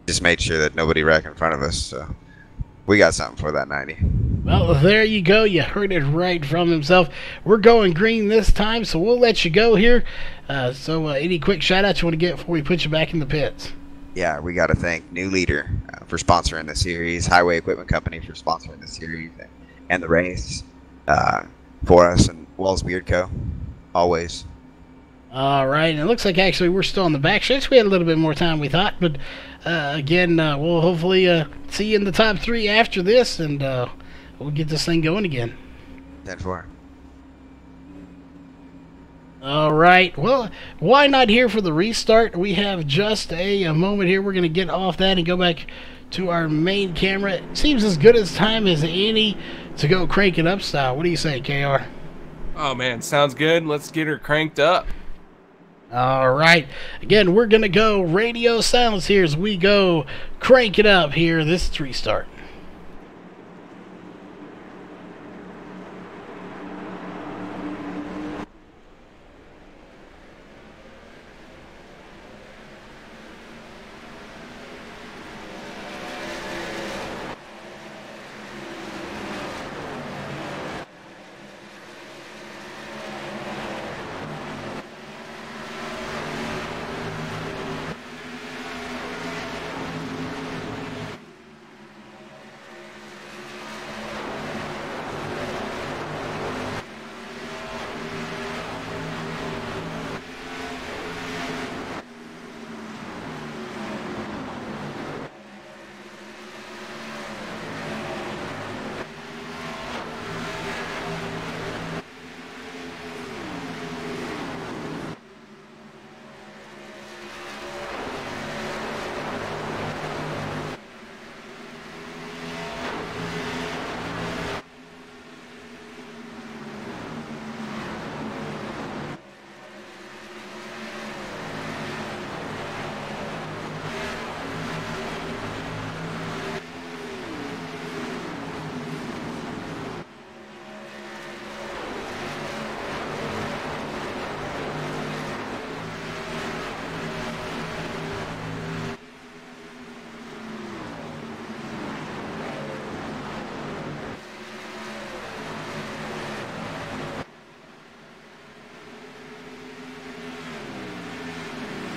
just made sure that nobody wrecked in front of us. So we got something for that 90. Well, there you go. You heard it right from himself. We're going green this time, so we'll let you go here. Any quick shout-outs you want to get before we put you back in the pits? Yeah, we got to thank New Leader for sponsoring the series, Highway Equipment Company for sponsoring the series and the race for us, and Wells Beard Co. Always. All right, and it looks like actually we're still on the back stretch. We had a little bit more time we thought, but again, we'll hopefully see you in the top 3 after this, and we'll get this thing going again. 10-4. All right, well, why not here for the restart? We have just a moment here. We're going to get off that and go back to our main camera. It seems as good as time as any to go crank it up style. What do you say, KR? Oh, man, sounds good. Let's get her cranked up. All right. Again, we're going to go radio silence here as we go crank it up here. This is restart.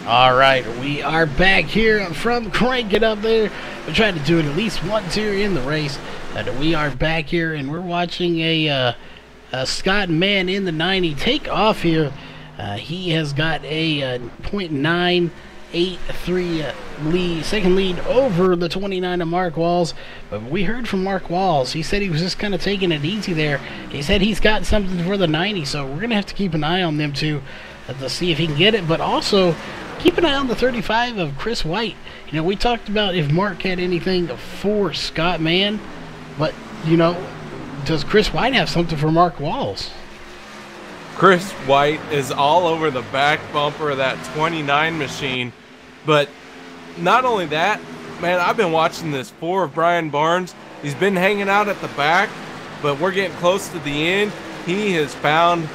All right, we are back here from Crank It Up there. We're trying to do it at least once here in the race. We are back here, and we're watching a Scott Mann in the 90 take off here. He has got a .983 second lead over the 29 of Mark Walls. But we heard from Mark Walls. He said he was just kind of taking it easy there. He said he's got something for the 90, so we're going to have to keep an eye on them too to see if he can get it. But also, keep an eye on the 35 of Chris White. You know, we talked about if Mark had anything for Scott Mann, but, you know, does Chris White have something for Mark Walls? Chris White is all over the back bumper of that 29 machine. But not only that, man, I've been watching this 4 of Brian Barnes. He's been hanging out at the back, but we're getting close to the end. He has found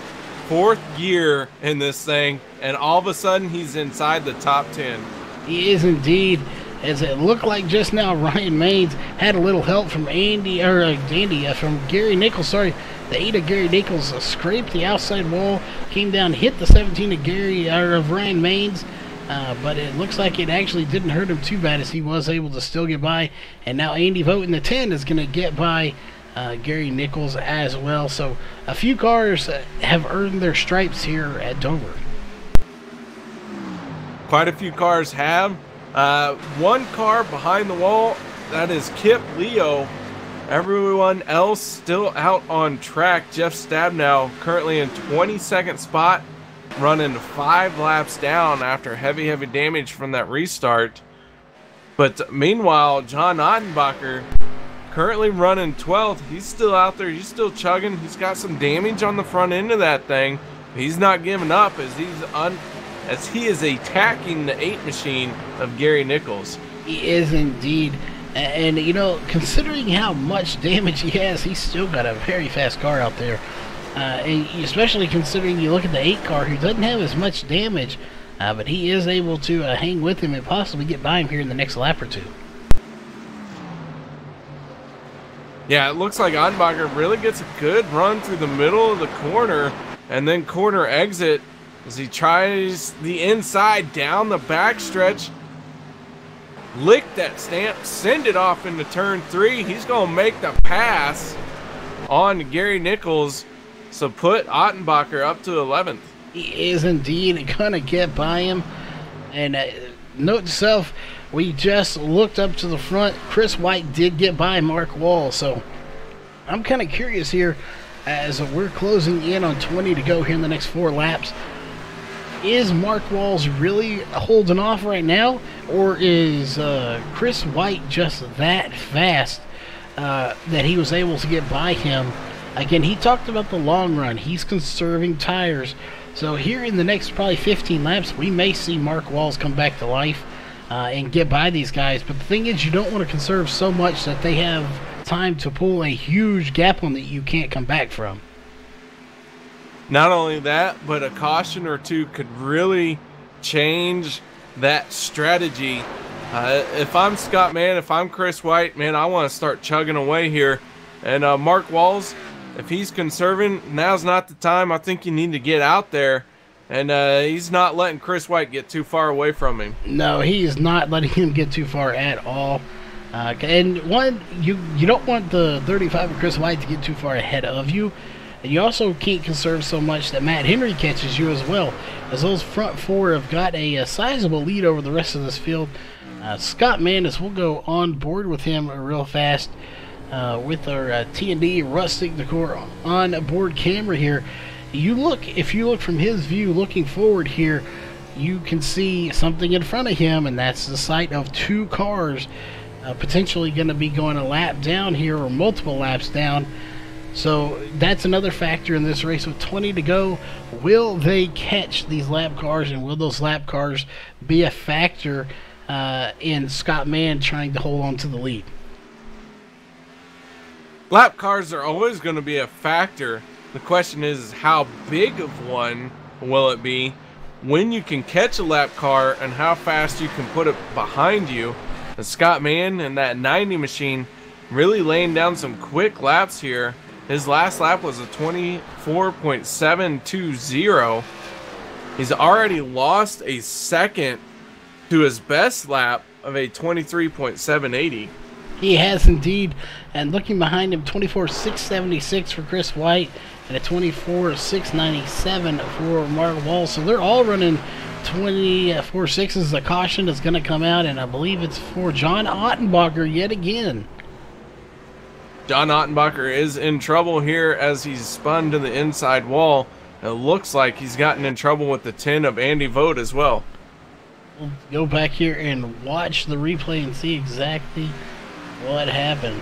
4th gear in this thing, and all of a sudden he's inside the top 10. He is indeed. As it looked like just now, Ryan Maines had a little help from from Gary Nichols. Sorry, the 8 of Gary Nichols scraped the outside wall, came down, hit the 17 of Ryan Maines, but it looks like it actually didn't hurt him too bad as he was able to still get by. And now Andy Vogt in the 10 is going to get by Gary Nichols as well. So a few cars have earned their stripes here at Dover. Quite a few cars have. One car behind the wall, that is Kip Leo. Everyone else still out on track. Jeff Stabnow currently in 22nd spot. running 5 laps down after heavy damage from that restart. But meanwhile, John Ottenbacher currently running 12th. He's still out there. He's still chugging. He's got some damage on the front end of that thing. He's not giving up as he is attacking the 8 machine of Gary Nichols. He is indeed. And, you know, considering how much damage he has, he's still got a very fast car out there. And especially considering you look at the 8 car, who doesn't have as much damage, but he is able to hang with him and possibly get by him here in the next lap or two. Yeah, it looks like Ottenbacher really gets a good run through the middle of the corner, and then corner exit as he tries the inside down the backstretch. Lick that stamp, send it off into turn 3. He's going to make the pass on Gary Nichols, so put Ottenbacher up to 11th. He is indeed going to get by him. And note to self, we just looked up to the front. Chris White did get by Mark Wall, so I'm kind of curious here as we're closing in on 20 to go here in the next 4 laps. Is Mark Walls really holding off right now, or is Chris White just that fast that he was able to get by him? Again, he talked about the long run. He's conserving tires. So here in the next probably 15 laps, we may see Mark Walls come back to life and get by these guys. But the thing is, you don't want to conserve so much that they have time to pull a huge gap on that you can't come back from. Not only that, but a caution or two could really change that strategy. If I'm Scott Mann, if I'm Chris White, man, I want to start chugging away here. And Mark Walls, if he's conserving, now's not the time. I think you need to get out there. And he's not letting Chris White get too far away from him. No, he is not letting him get too far at all. And one, you don't want the 35 of Chris White to get too far ahead of you. And you also can't conserve so much that Matt Henry catches you as well, as those front 4 have got a sizable lead over the rest of this field. Scott Mandis will go on board with him real fast with our T&D Rustic Decor on board camera here. If you look from his view looking forward here, you can see something in front of him, and that's the sight of 2 cars potentially going to be going a lap down here or multiple laps down. So that's another factor in this race with 20 to go. Will they catch these lap cars, and will those lap cars be a factor in Scott Mann trying to hold on to the lead? Lap cars are always going to be a factor. The question is how big of one will it be, when you can catch a lap car, and how fast you can put it behind you. And Scott Mann and that 90 machine really laying down some quick laps here. His last lap was a 24.720. He's already lost a second to his best lap of a 23.780. He has indeed. And looking behind him, 24.676 for Chris White and a 24.697 for Mark Wall. So they're all running 24.6s. The caution is going to come out, and I believe it's for John Ottenbacher yet again. John Ottenbacher is in trouble here as he's spun to the inside wall. It looks like he's gotten in trouble with the 10 of Andy Vogt as well. We'll go back here and watch the replay and see exactly what happened.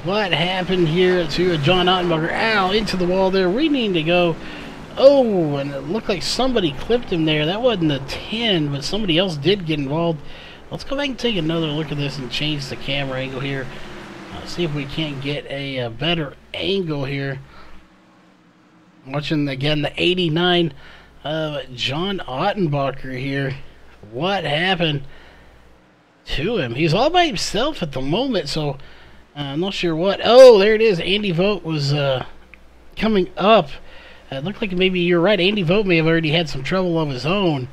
What happened here to John Ottenbacher? Ow, into the wall there. We need to go. Oh, and it looked like somebody clipped him there. That wasn't a 10, but somebody else did get involved. Let's go back and take another look at this and change the camera angle here. See if we can't get a better angle here. Watching, again, the 89 of John Ottenbacher here. What happened to him? He's all by himself at the moment, so I'm not sure what. Oh, there it is. Andy Vogt was coming up. It looked like maybe you're right. Andy Vogt may have already had some trouble of his own.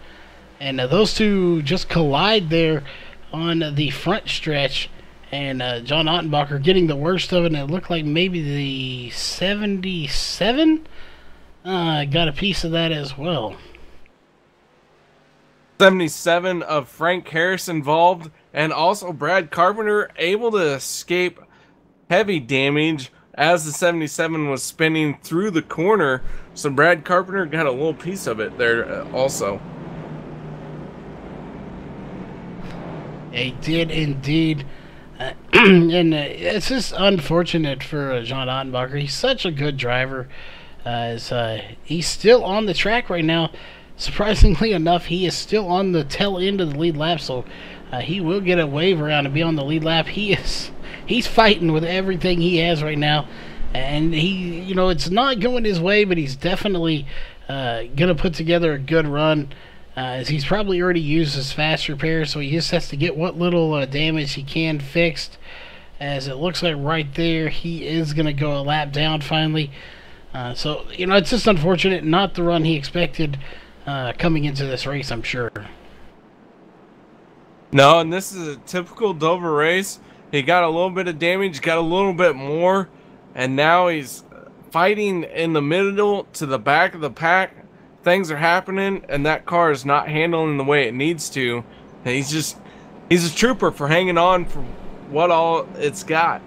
And those two just collide there on the front stretch. And John Ottenbacher getting the worst of it. And it looked like maybe the 77 got a piece of that as well. 77 of Frank Harris involved, and also Brad Carpenter able to escape heavy damage as the 77 was spinning through the corner. So Brad Carpenter got a little piece of it there also. They did indeed. And it's just unfortunate for John Ottenbacher. He's such a good driver. He's still on the track right now. Surprisingly enough, he is still on the tail end of the lead lap, so he will get a wave around and be on the lead lap. He's fighting with everything he has right now, and it's not going his way, but he's definitely gonna put together a good run. As he's probably already used his fast repair, so he just has to get what little damage he can fixed. As it looks like right there, he is gonna go a lap down finally. So it's just unfortunate, not the run he expected coming into this race, I'm sure. No, and this is a typical Dover race. He got a little bit of damage, got a little bit more, and now he's fighting in the middle to the back of the pack. Things are happening, and that car is not handling the way it needs to. And he's a trooper for hanging on for what all it's got.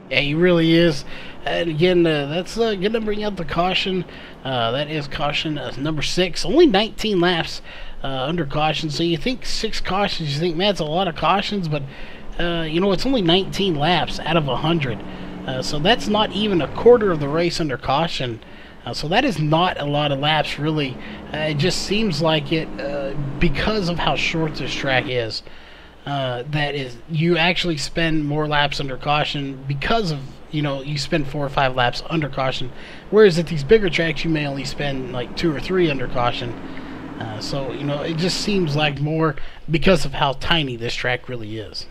Yeah, he really is. And again, that's going to bring out the caution. That is caution number 6. Only 19 laps under caution. So you think 6 cautions, you think, man, it's a lot of cautions. But, it's only 19 laps out of 100. So that's not even a quarter of the race under caution. So that is not a lot of laps, really. It just seems like it, because of how short this track is, that is, you actually spend more laps under caution because of, you spend 4 or 5 laps under caution, whereas at these bigger tracks you may only spend like 2 or 3 under caution. So it just seems like more because of how tiny this track really is.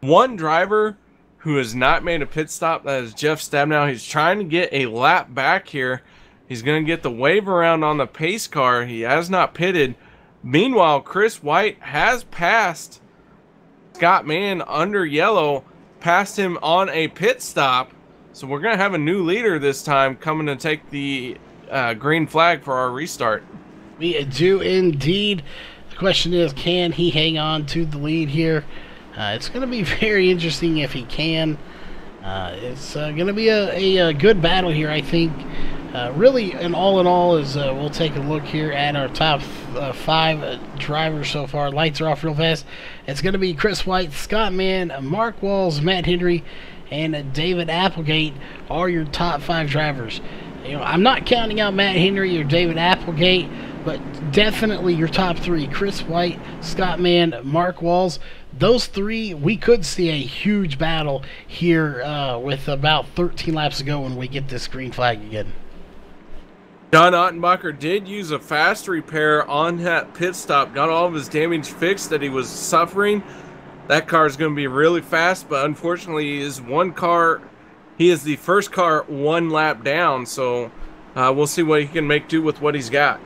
One driver who has not made a pit stop, that is Jeff Stabnow. He's trying to get a lap back here. He's going to get the wave around on the pace car. He has not pitted. Meanwhile, Chris White has passed Scott Mann under yellow, passed him on a pit stop. So we're going to have a new leader this time coming to take the green flag for our restart. We do indeed. The question is, can he hang on to the lead here? It's going to be very interesting if he can. It's going to be a good battle here, I think. Really, and all in all, is we'll take a look here at our top 5 drivers so far. Lights are off real fast. It's going to be Chris White, Scott Mann, Mark Walls, Matt Henry, and David Applegate are your top 5 drivers. I'm not counting out Matt Henry or David Applegate, but definitely your top 3, Chris White, Scott Mann, Mark Walls. Those 3, we could see a huge battle here with about 13 laps to go when we get this green flag again. John Ottenbacher did use a fast repair on that pit stop, got all of his damage fixed that he was suffering. That car is going to be really fast, but unfortunately he is the first car 1 lap down, so we'll see what he can make do with what he's got.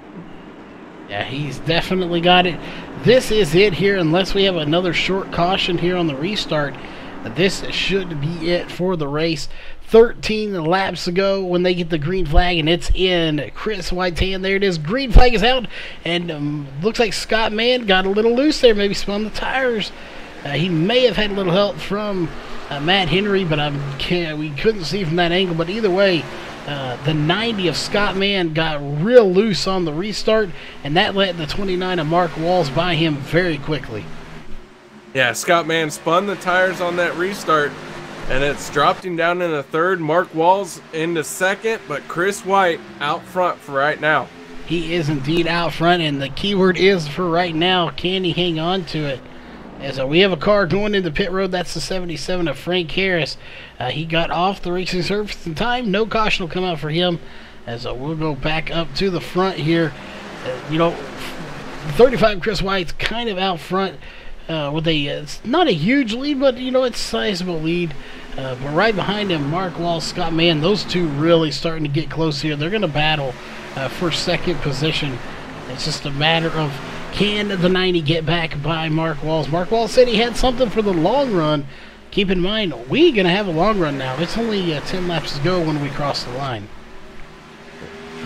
Yeah, he's definitely got it. This is it here, unless we have another short caution here on the restart. This should be it for the race. 13 laps ago when they get the green flag, and it's in Chris White's hand. There it is. Green flag is out, and looks like Scott Mann got a little loose there, maybe spun the tires. He may have had a little help from Matt Henry, but we couldn't see from that angle. But either way, the 90 of Scott Mann got real loose on the restart, and that let the 29 of Mark Walls by him very quickly. Yeah, Scott Mann spun the tires on that restart, and it's dropped him down into 3rd. Mark Walls into 2nd, but Chris White out front for right now. He is indeed out front, and the keyword is for right now. Can he hang on to it? As we have a car going into pit road. That's the 77 of Frank Harris. He got off the racing surface in time. No caution will come out for him. As we'll go back up to the front here. 35 Chris White's kind of out front with it's not a huge lead, but it's a sizable lead. But right behind him, Mark Walls, Scott Mann. Those 2 really starting to get close here. They're going to battle for 2nd position. It's just a matter of, can the 90 get back by Mark Walls? Mark Walls said he had something for the long run. Keep in mind, we're going to have a long run now. It's only 10 laps to go when we cross the line.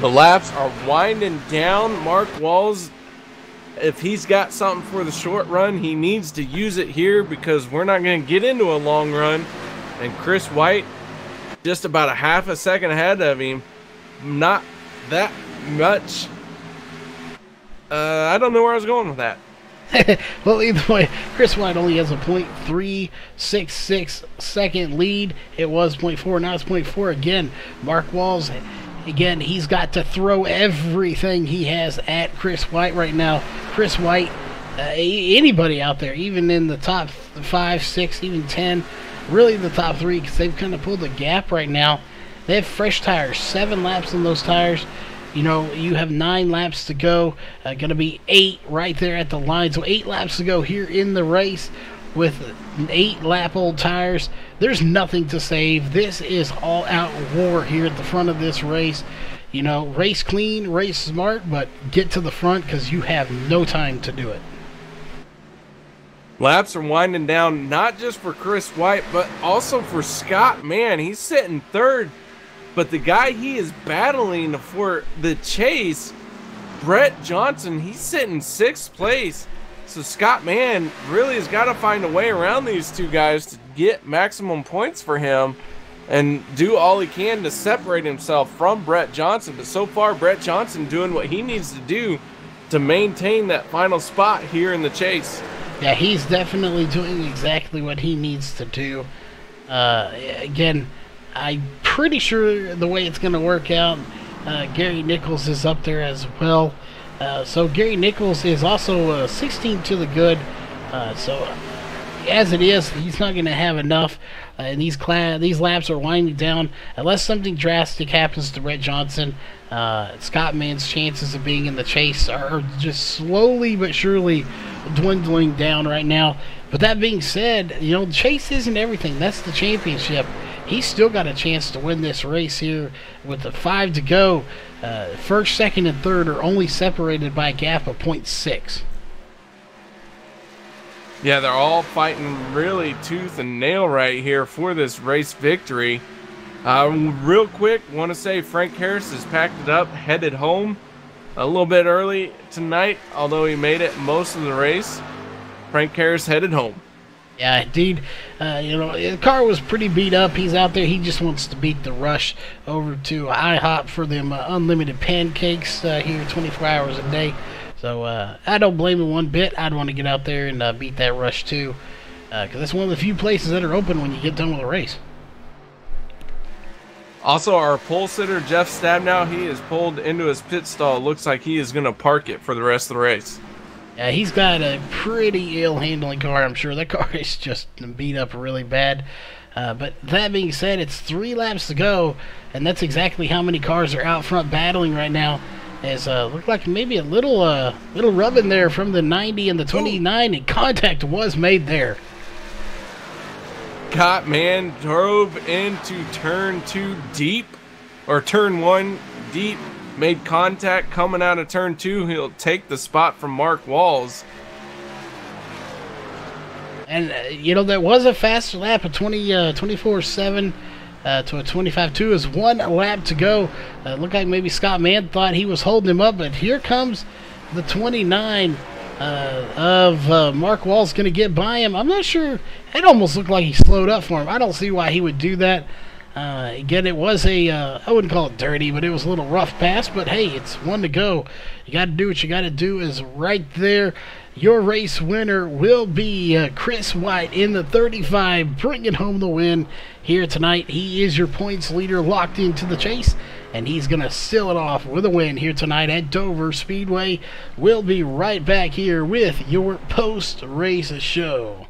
The laps are winding down. Mark Walls, if he's got something for the short run, he needs to use it here because we're not going to get into a long run. And Chris White, just about a half a second ahead of him. Not that much. I don't know where I was going with that. Well, either way, Chris White only has a .366 second lead. It was .4, now it's .4 again. Mark Walls, again, he's got to throw everything he has at Chris White right now. Chris White, anybody out there, even in the top 5, 6, even 10, really the top 3, because they've kind of pulled the gap right now. They have fresh tires, 7 laps on those tires. You know, you have 9 laps to go. Going to be 8 right there at the line. So 8 laps to go here in the race with 8-lap-old tires. There's nothing to save. This is all-out war here at the front of this race. You know, race clean, race smart, but get to the front because you have no time to do it. Laps are winding down, not just for Chris White, but also for Scott. Man, he's sitting third. But the guy he is battling for the chase, Brett Johnson, he's sitting 6th place. So Scott Mann really has got to find a way around these two guys to get maximum points for him and do all he can to separate himself from Brett Johnson. But so far, Brett Johnson doing what he needs to do to maintain that final spot here in the chase. Yeah, he's definitely doing exactly what he needs to do. Again, I'm pretty sure the way it's going to work out, Gary Nichols is up there as well. So Gary Nichols is also 16 to the good. So as it is, he's not going to have enough. And these laps are winding down. Unless something drastic happens to Brett Johnson, Scott Mann's chances of being in the chase are just slowly but surely dwindling down right now. But that being said, you know, the chase isn't everything. That's the championship. He's still got a chance to win this race here with the 5 to go. First, second, and third are only separated by a gap of .6. Yeah, they're all fighting really tooth and nail right here for this race victory. Real quick, want to say Frank Harris has packed it up, headed home a little bit early tonight, although he made it most of the race. Frank Harris headed home. Yeah, indeed. You know, the car was pretty beat up. He's out there. He just wants to beat the rush over to IHOP for them unlimited pancakes here 24 hours a day. So I don't blame him one bit. I'd want to get out there and beat that rush too, because that's one of the few places that are open when you get done with a race. Also, our pole sitter, Jeff Stabnow, he is pulled into his pit stall. Looks like he is going to park it for the rest of the race. Yeah, he's got a pretty ill-handling car, I'm sure. That car is just beat up really bad. But that being said, it's 3 laps to go, and that's exactly how many cars are out front battling right now. As looked like maybe a little rubbing there from the 90 and the 29, and contact was made there. Scott Mann drove into turn 2 deep, or turn 1 deep. Made contact coming out of turn 2. He'll take the spot from Mark Walls. And, you know, there was a faster lap, a 24.7 to a 25.2 is 1 lap to go. Looked like maybe Scott Mann thought he was holding him up, but here comes the 29 of Mark Walls going to get by him. I'm not sure. It almost looked like he slowed up for him. I don't see why he would do that. Again, it was I wouldn't call it dirty, but it was a little rough pass. But hey, it's 1 to go. You got to do what you got to do. Is right there. Your race winner will be Chris White in the 35, bringing home the win here tonight. He is your points leader, locked into the chase, and he's going to seal it off with a win here tonight at Dover Speedway. We'll be right back here with your post-race show.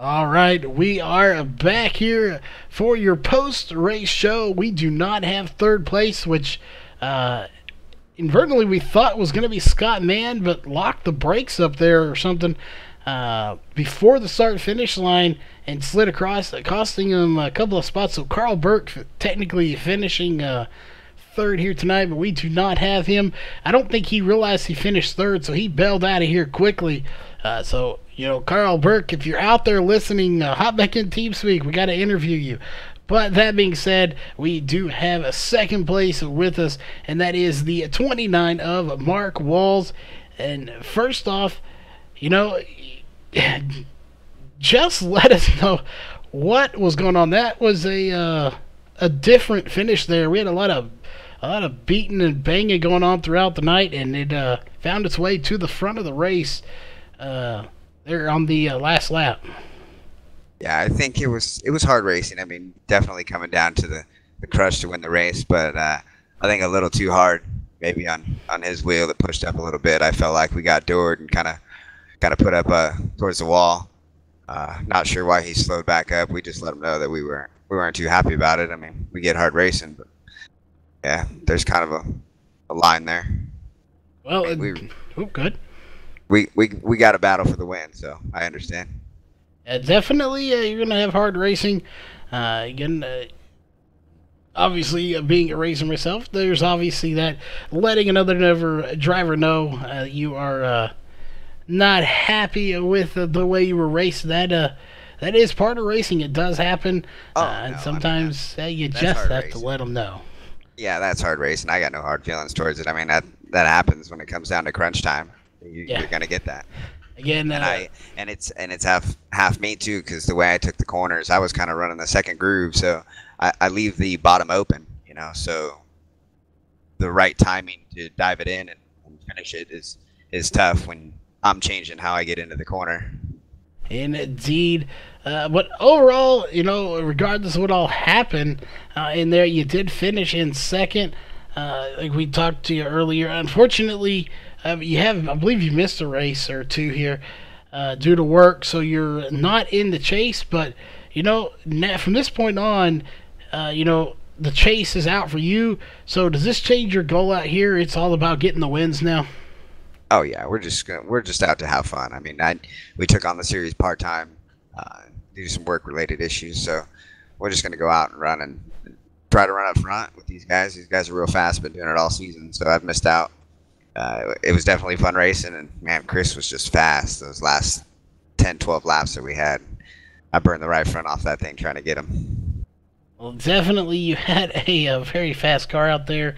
All right, we are back here for your post-race show. We do not have third place, which inadvertently we thought was going to be Scott Mann, but locked the brakes up there or something before the start-finish line and slid across, costing him a couple of spots. So Carl Burke technically finishing third here tonight, but we do not have him. I don't think he realized he finished third, so he bailed out of here quickly. So, Carl Burke, if you're out there listening, hop back in TeamSpeak. We got to interview you. But that being said, we do have a second place with us, and that is the 29 of Mark Walls. And first off, just let us know what was going on. That was a different finish there. We had a lot of beating and banging going on throughout the night, and it found its way to the front of the race there on the last lap. Yeah, I think it was hard racing. I mean, definitely coming down to the crush to win the race, but I think a little too hard maybe on his wheel that pushed up a little bit. I felt like we got doored and kind of put up towards the wall. Not sure why he slowed back up. We just let him know that we weren't too happy about it. I mean, we get hard racing, but yeah, there's kind of a line there. Well, good. We got a battle for the win, so I understand. Definitely, you're going to have hard racing. Again, obviously, being a racer myself, there's obviously that letting another driver know you are not happy with the way you were raced. That is part of racing. It does happen, and sometimes you just have to let them know. Yeah, that's hard racing. I got no hard feelings towards it. I mean, that happens when it comes down to crunch time. You're gonna get that. Again, and it's half me too, because the way I took the corners, I was kind of running the second groove, so I leave the bottom open, so the right timing to dive it in and finish it is tough when I'm changing how I get into the corner. Indeed. But overall, regardless of what all happened in there, you did finish in second. Like we talked to you earlier. Unfortunately, I believe you missed a race or two here due to work, so you're not in the chase. But, from this point on, the chase is out for you. So does this change your goal out here? It's all about getting the wins now. Oh yeah, we're just out to have fun. I mean, we took on the series part-time due to some work-related issues, so we're just gonna go out and run and try to run up front with these guys. These guys are real fast, been doing it all season, so I've missed out. It was definitely fun racing, and man, Chris was just fast. Those last 10, 12 laps that we had, I burned the right front off that thing trying to get him. Well, definitely you had a very fast car out there.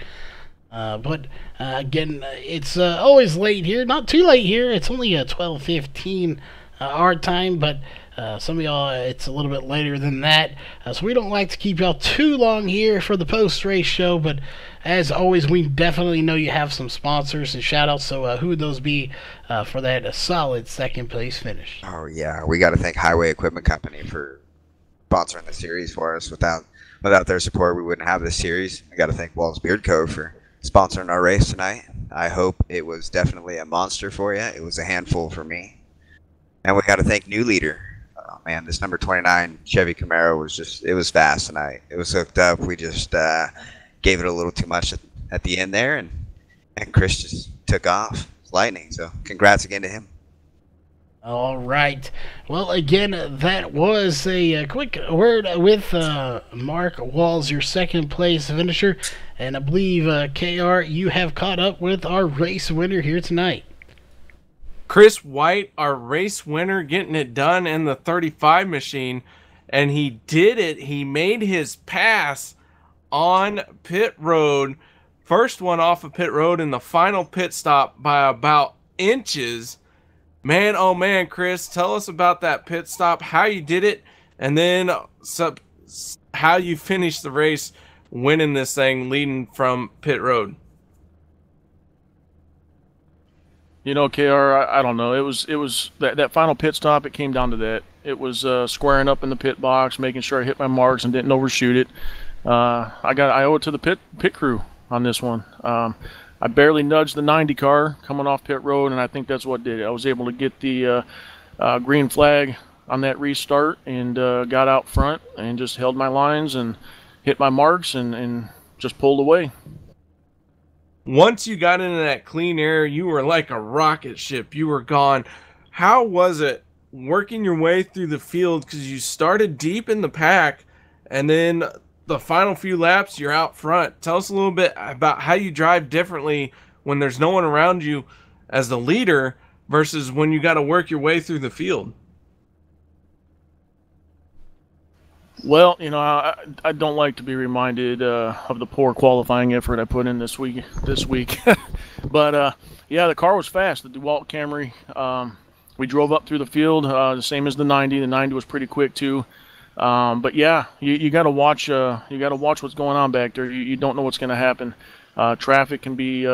But again, it's always late here. Not too late here. It's only 12:15 our time, but some of y'all, it's a little bit later than that. So we don't like to keep y'all too long here for the post-race show, but as always, we definitely know you have some sponsors and shout-outs, so who would those be for that solid second-place finish? Oh, yeah. We got to thank Highway Equipment Company for sponsoring the series for us. Without their support, we wouldn't have this series. I got to thank Walls Beard Co. for sponsoring our race tonight. I hope it was definitely a monster for you. It was a handful for me. And we got to thank New Leader. Oh, man, this number 29 Chevy Camaro was fast tonight. It was hooked up. We just gave it a little too much at the end there, and Chris just took off. It's lightning. So congrats again to him. All right. Well, again, that was a quick word with Mark Walls, your second place finisher. And I believe, KR, you have caught up with our race winner here tonight. Chris White, our race winner, getting it done in the 35 machine. And he did it. He made his pass on pit road. First one off of pit road in the final pit stop by about inches. Man, oh man, Chris, tell us about that pit stop, how you did it, and then how you finished the race winning this thing, leading from pit road. KR, I don't know. It was that final pit stop. It came down to that. It was squaring up in the pit box, making sure I hit my marks and didn't overshoot it. I owe it to the pit crew on this one. I barely nudged the 90 car coming off pit road, and I think that's what did it. I was able to get the green flag that restart and got out front and just held my lines and hit my marks and just pulled away. Once you got into that clean air, you were like a rocket ship. You were gone. How was it working your way through the field? Because you started deep in the pack, and then the final few laps, you're out front. Tell us a little bit about how you drive differently when there's no one around you as the leader versus when you got to work your way through the field. Well, you know, I don't like to be reminded of the poor qualifying effort I put in this week. But yeah, the car was fast. The DeWalt Camry. We drove up through the field, the same as the 90. The 90 was pretty quick too. But yeah, you got to watch. You got to watch what's going on back there. You don't know what's going to happen. Traffic can be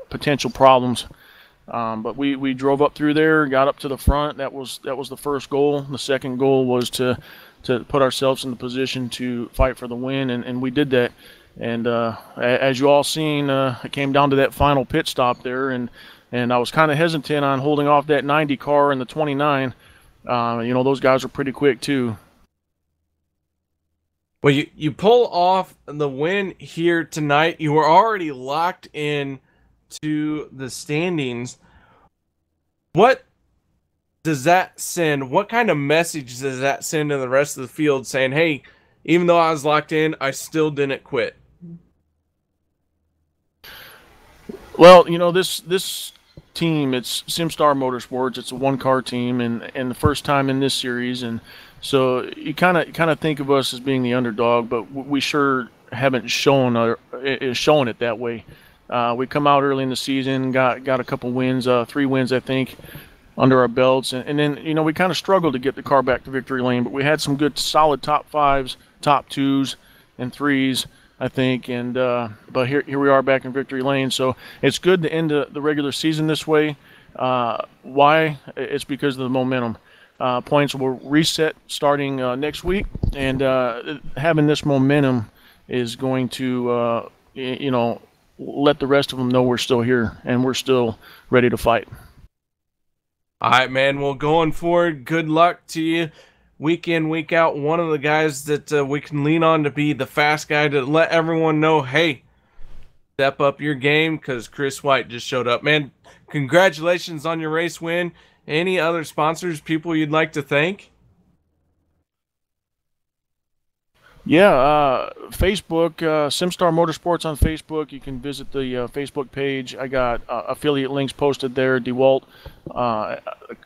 potential problems. But we drove up through there, got up to the front. That was the first goal. The second goal was to put ourselves in the position to fight for the win, and we did that. And as you all seen, it came down to that final pit stop there, and I was kind of hesitant on holding off that 90 car and the 29. You know, those guys are pretty quick too. Well, you pull off the win here tonight. You were already locked in to the standings. What does that send? What kind of message does that send to the rest of the field saying, hey, even though I was locked in, I still didn't quit? Well, you know, this team, it's SimStar Motorsports. It's a one-car team, and the first time in this series, and so you kind of think of us as being the underdog, but we sure haven't shown it that way. We come out early in the season, got a couple wins, 3 wins I think, under our belts, and then, you know, we kind of struggled to get the car back to victory lane, but we had some good solid top 5s, top 2s, and 3s, I think, and but here we are back in victory lane. So it's good to end the regular season this way. Why? It's because of the momentum. Points will reset starting next week, and having this momentum is going to, you know, let the rest of them know we're still here and we're still ready to fight. All right, man. Well, going forward, good luck to you. Week in, week out, one of the guys that we can lean on to be the fast guy to let everyone know, hey, step up your game, because Chris White just showed up. Man, congratulations on your race win. Any other sponsors, people you'd like to thank? Yeah, Facebook, SimStar Motorsports on Facebook. You can visit the Facebook page. I got affiliate links posted there. DeWalt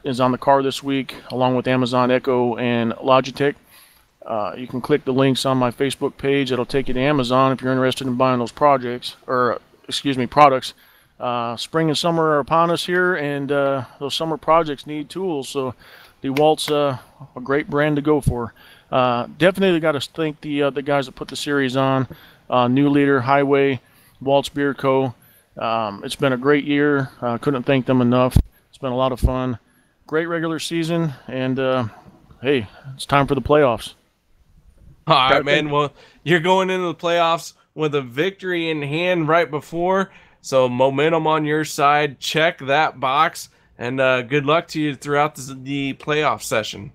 is on the car this week, along with Amazon Echo and Logitech. You can click the links on my Facebook page. It'll take you to Amazon if you're interested in buying those products. Spring and summer are upon us here, and those summer projects need tools. So DeWalt's a great brand to go for. Definitely got to thank the guys that put the series on. New Leader, Highway, Waltz Beer Co. It's been a great year. Couldn't thank them enough. It's been a lot of fun. Great regular season, and hey, it's time for the playoffs. All right, man. Well, you're going into the playoffs with a victory in hand right before, so momentum on your side. Check that box, and good luck to you throughout the playoff session.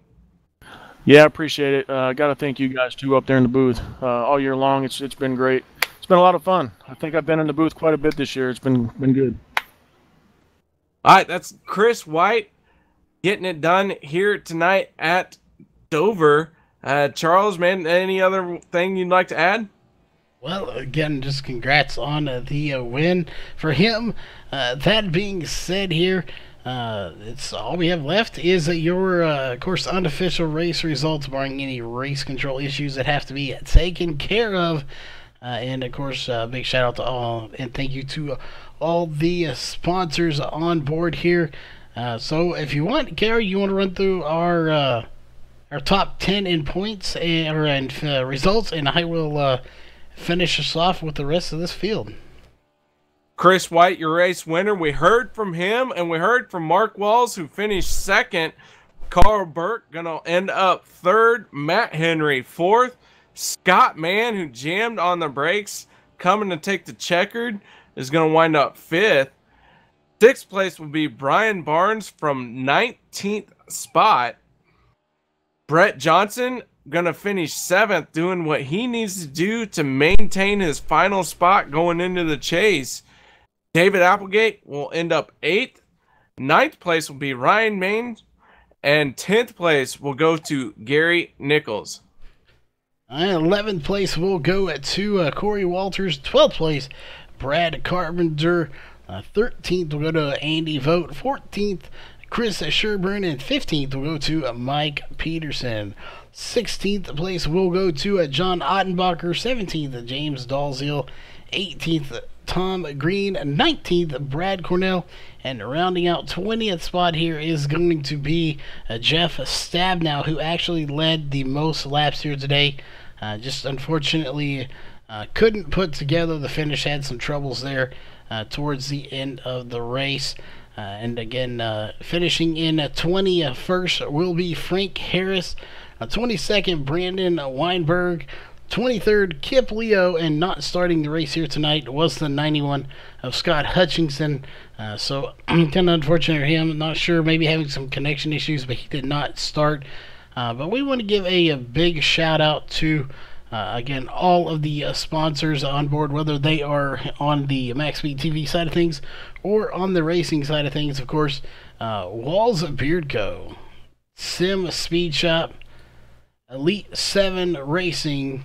Yeah, I appreciate it. Got to thank you guys too up there in the booth all year long. It's been great. It's been a lot of fun. I think I've been in the booth quite a bit this year. It's been good. All right, that's Chris White getting it done here tonight at Dover. Charles, man, any other thing you'd like to add? Well, again, just congrats on the win for him. That being said here, it's all we have left is your, of course, unofficial race results, barring any race control issues that have to be taken care of. And, of course, big shout out to all, and thank you to all the sponsors on board here. So if you want, Gary, you want to run through our top 10 in points and results, and I will finish us off with the rest of this field. Chris White, your race winner. We heard from him, and we heard from Mark Walls, who finished second. Carl Burke going to end up third. Matt Henry fourth. Scott Mann, who jammed on the brakes, coming to take the checkered, is going to wind up fifth. Sixth place will be Brian Barnes from 19th spot. Brett Johnson gonna finish 7th, doing what he needs to do to maintain his final spot going into the chase. David Applegate will end up 8th. 9th place will be Ryan Main, and 10th place will go to Gary Nichols. 11th place will go to Corey Walters. 12th place, Brad Carpenter. 13th will go to Andy Vogt. 14th, Chris Sherburne. And 15th will go to Mike Peterson. 16th place will go to John Ottenbacher. 17th, James Dalziel. 18th, Tom Green. 19th, Brad Cornell. And rounding out 20th spot here is going to be Jeff Stabnow, who actually led the most laps here today. Just unfortunately couldn't put together the finish, had some troubles there towards the end of the race. And again, finishing in 21st will be Frank Harris. 22nd, Brandon Weinberg. 23rd, Kip Leo, and not starting the race here tonight was the 91 of Scott Hutchinson. So kind of unfortunate for him. Not sure, maybe having some connection issues, but he did not start. But we want to give a big shout out to again all of the sponsors on board, whether they are on the MaxSpeedTV side of things or on the racing side of things. Of course, Walls Beard Co., Sim Speed Shop, Elite 7 Racing,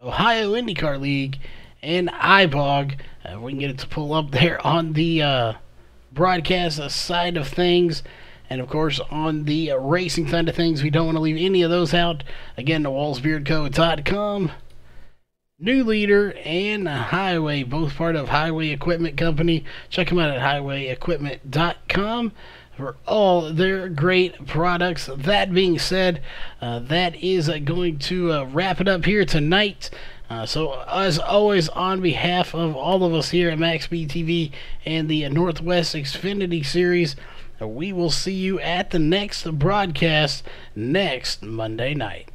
Ohio IndyCar League, and iBog. We can get it to pull up there on the broadcast side of things. And of course, on the racing side of things, we don't want to leave any of those out. Again, the WallsBeardCo.com, New Leader, and Highway, both part of Highway Equipment Company. Check them out at HighwayEquipment.com for all their great products. That being said, that is going to wrap it up here tonight. So, as always, on behalf of all of us here at MaxSpeedTV and the Northwest Xfinity Series, we will see you at the next broadcast next Monday night.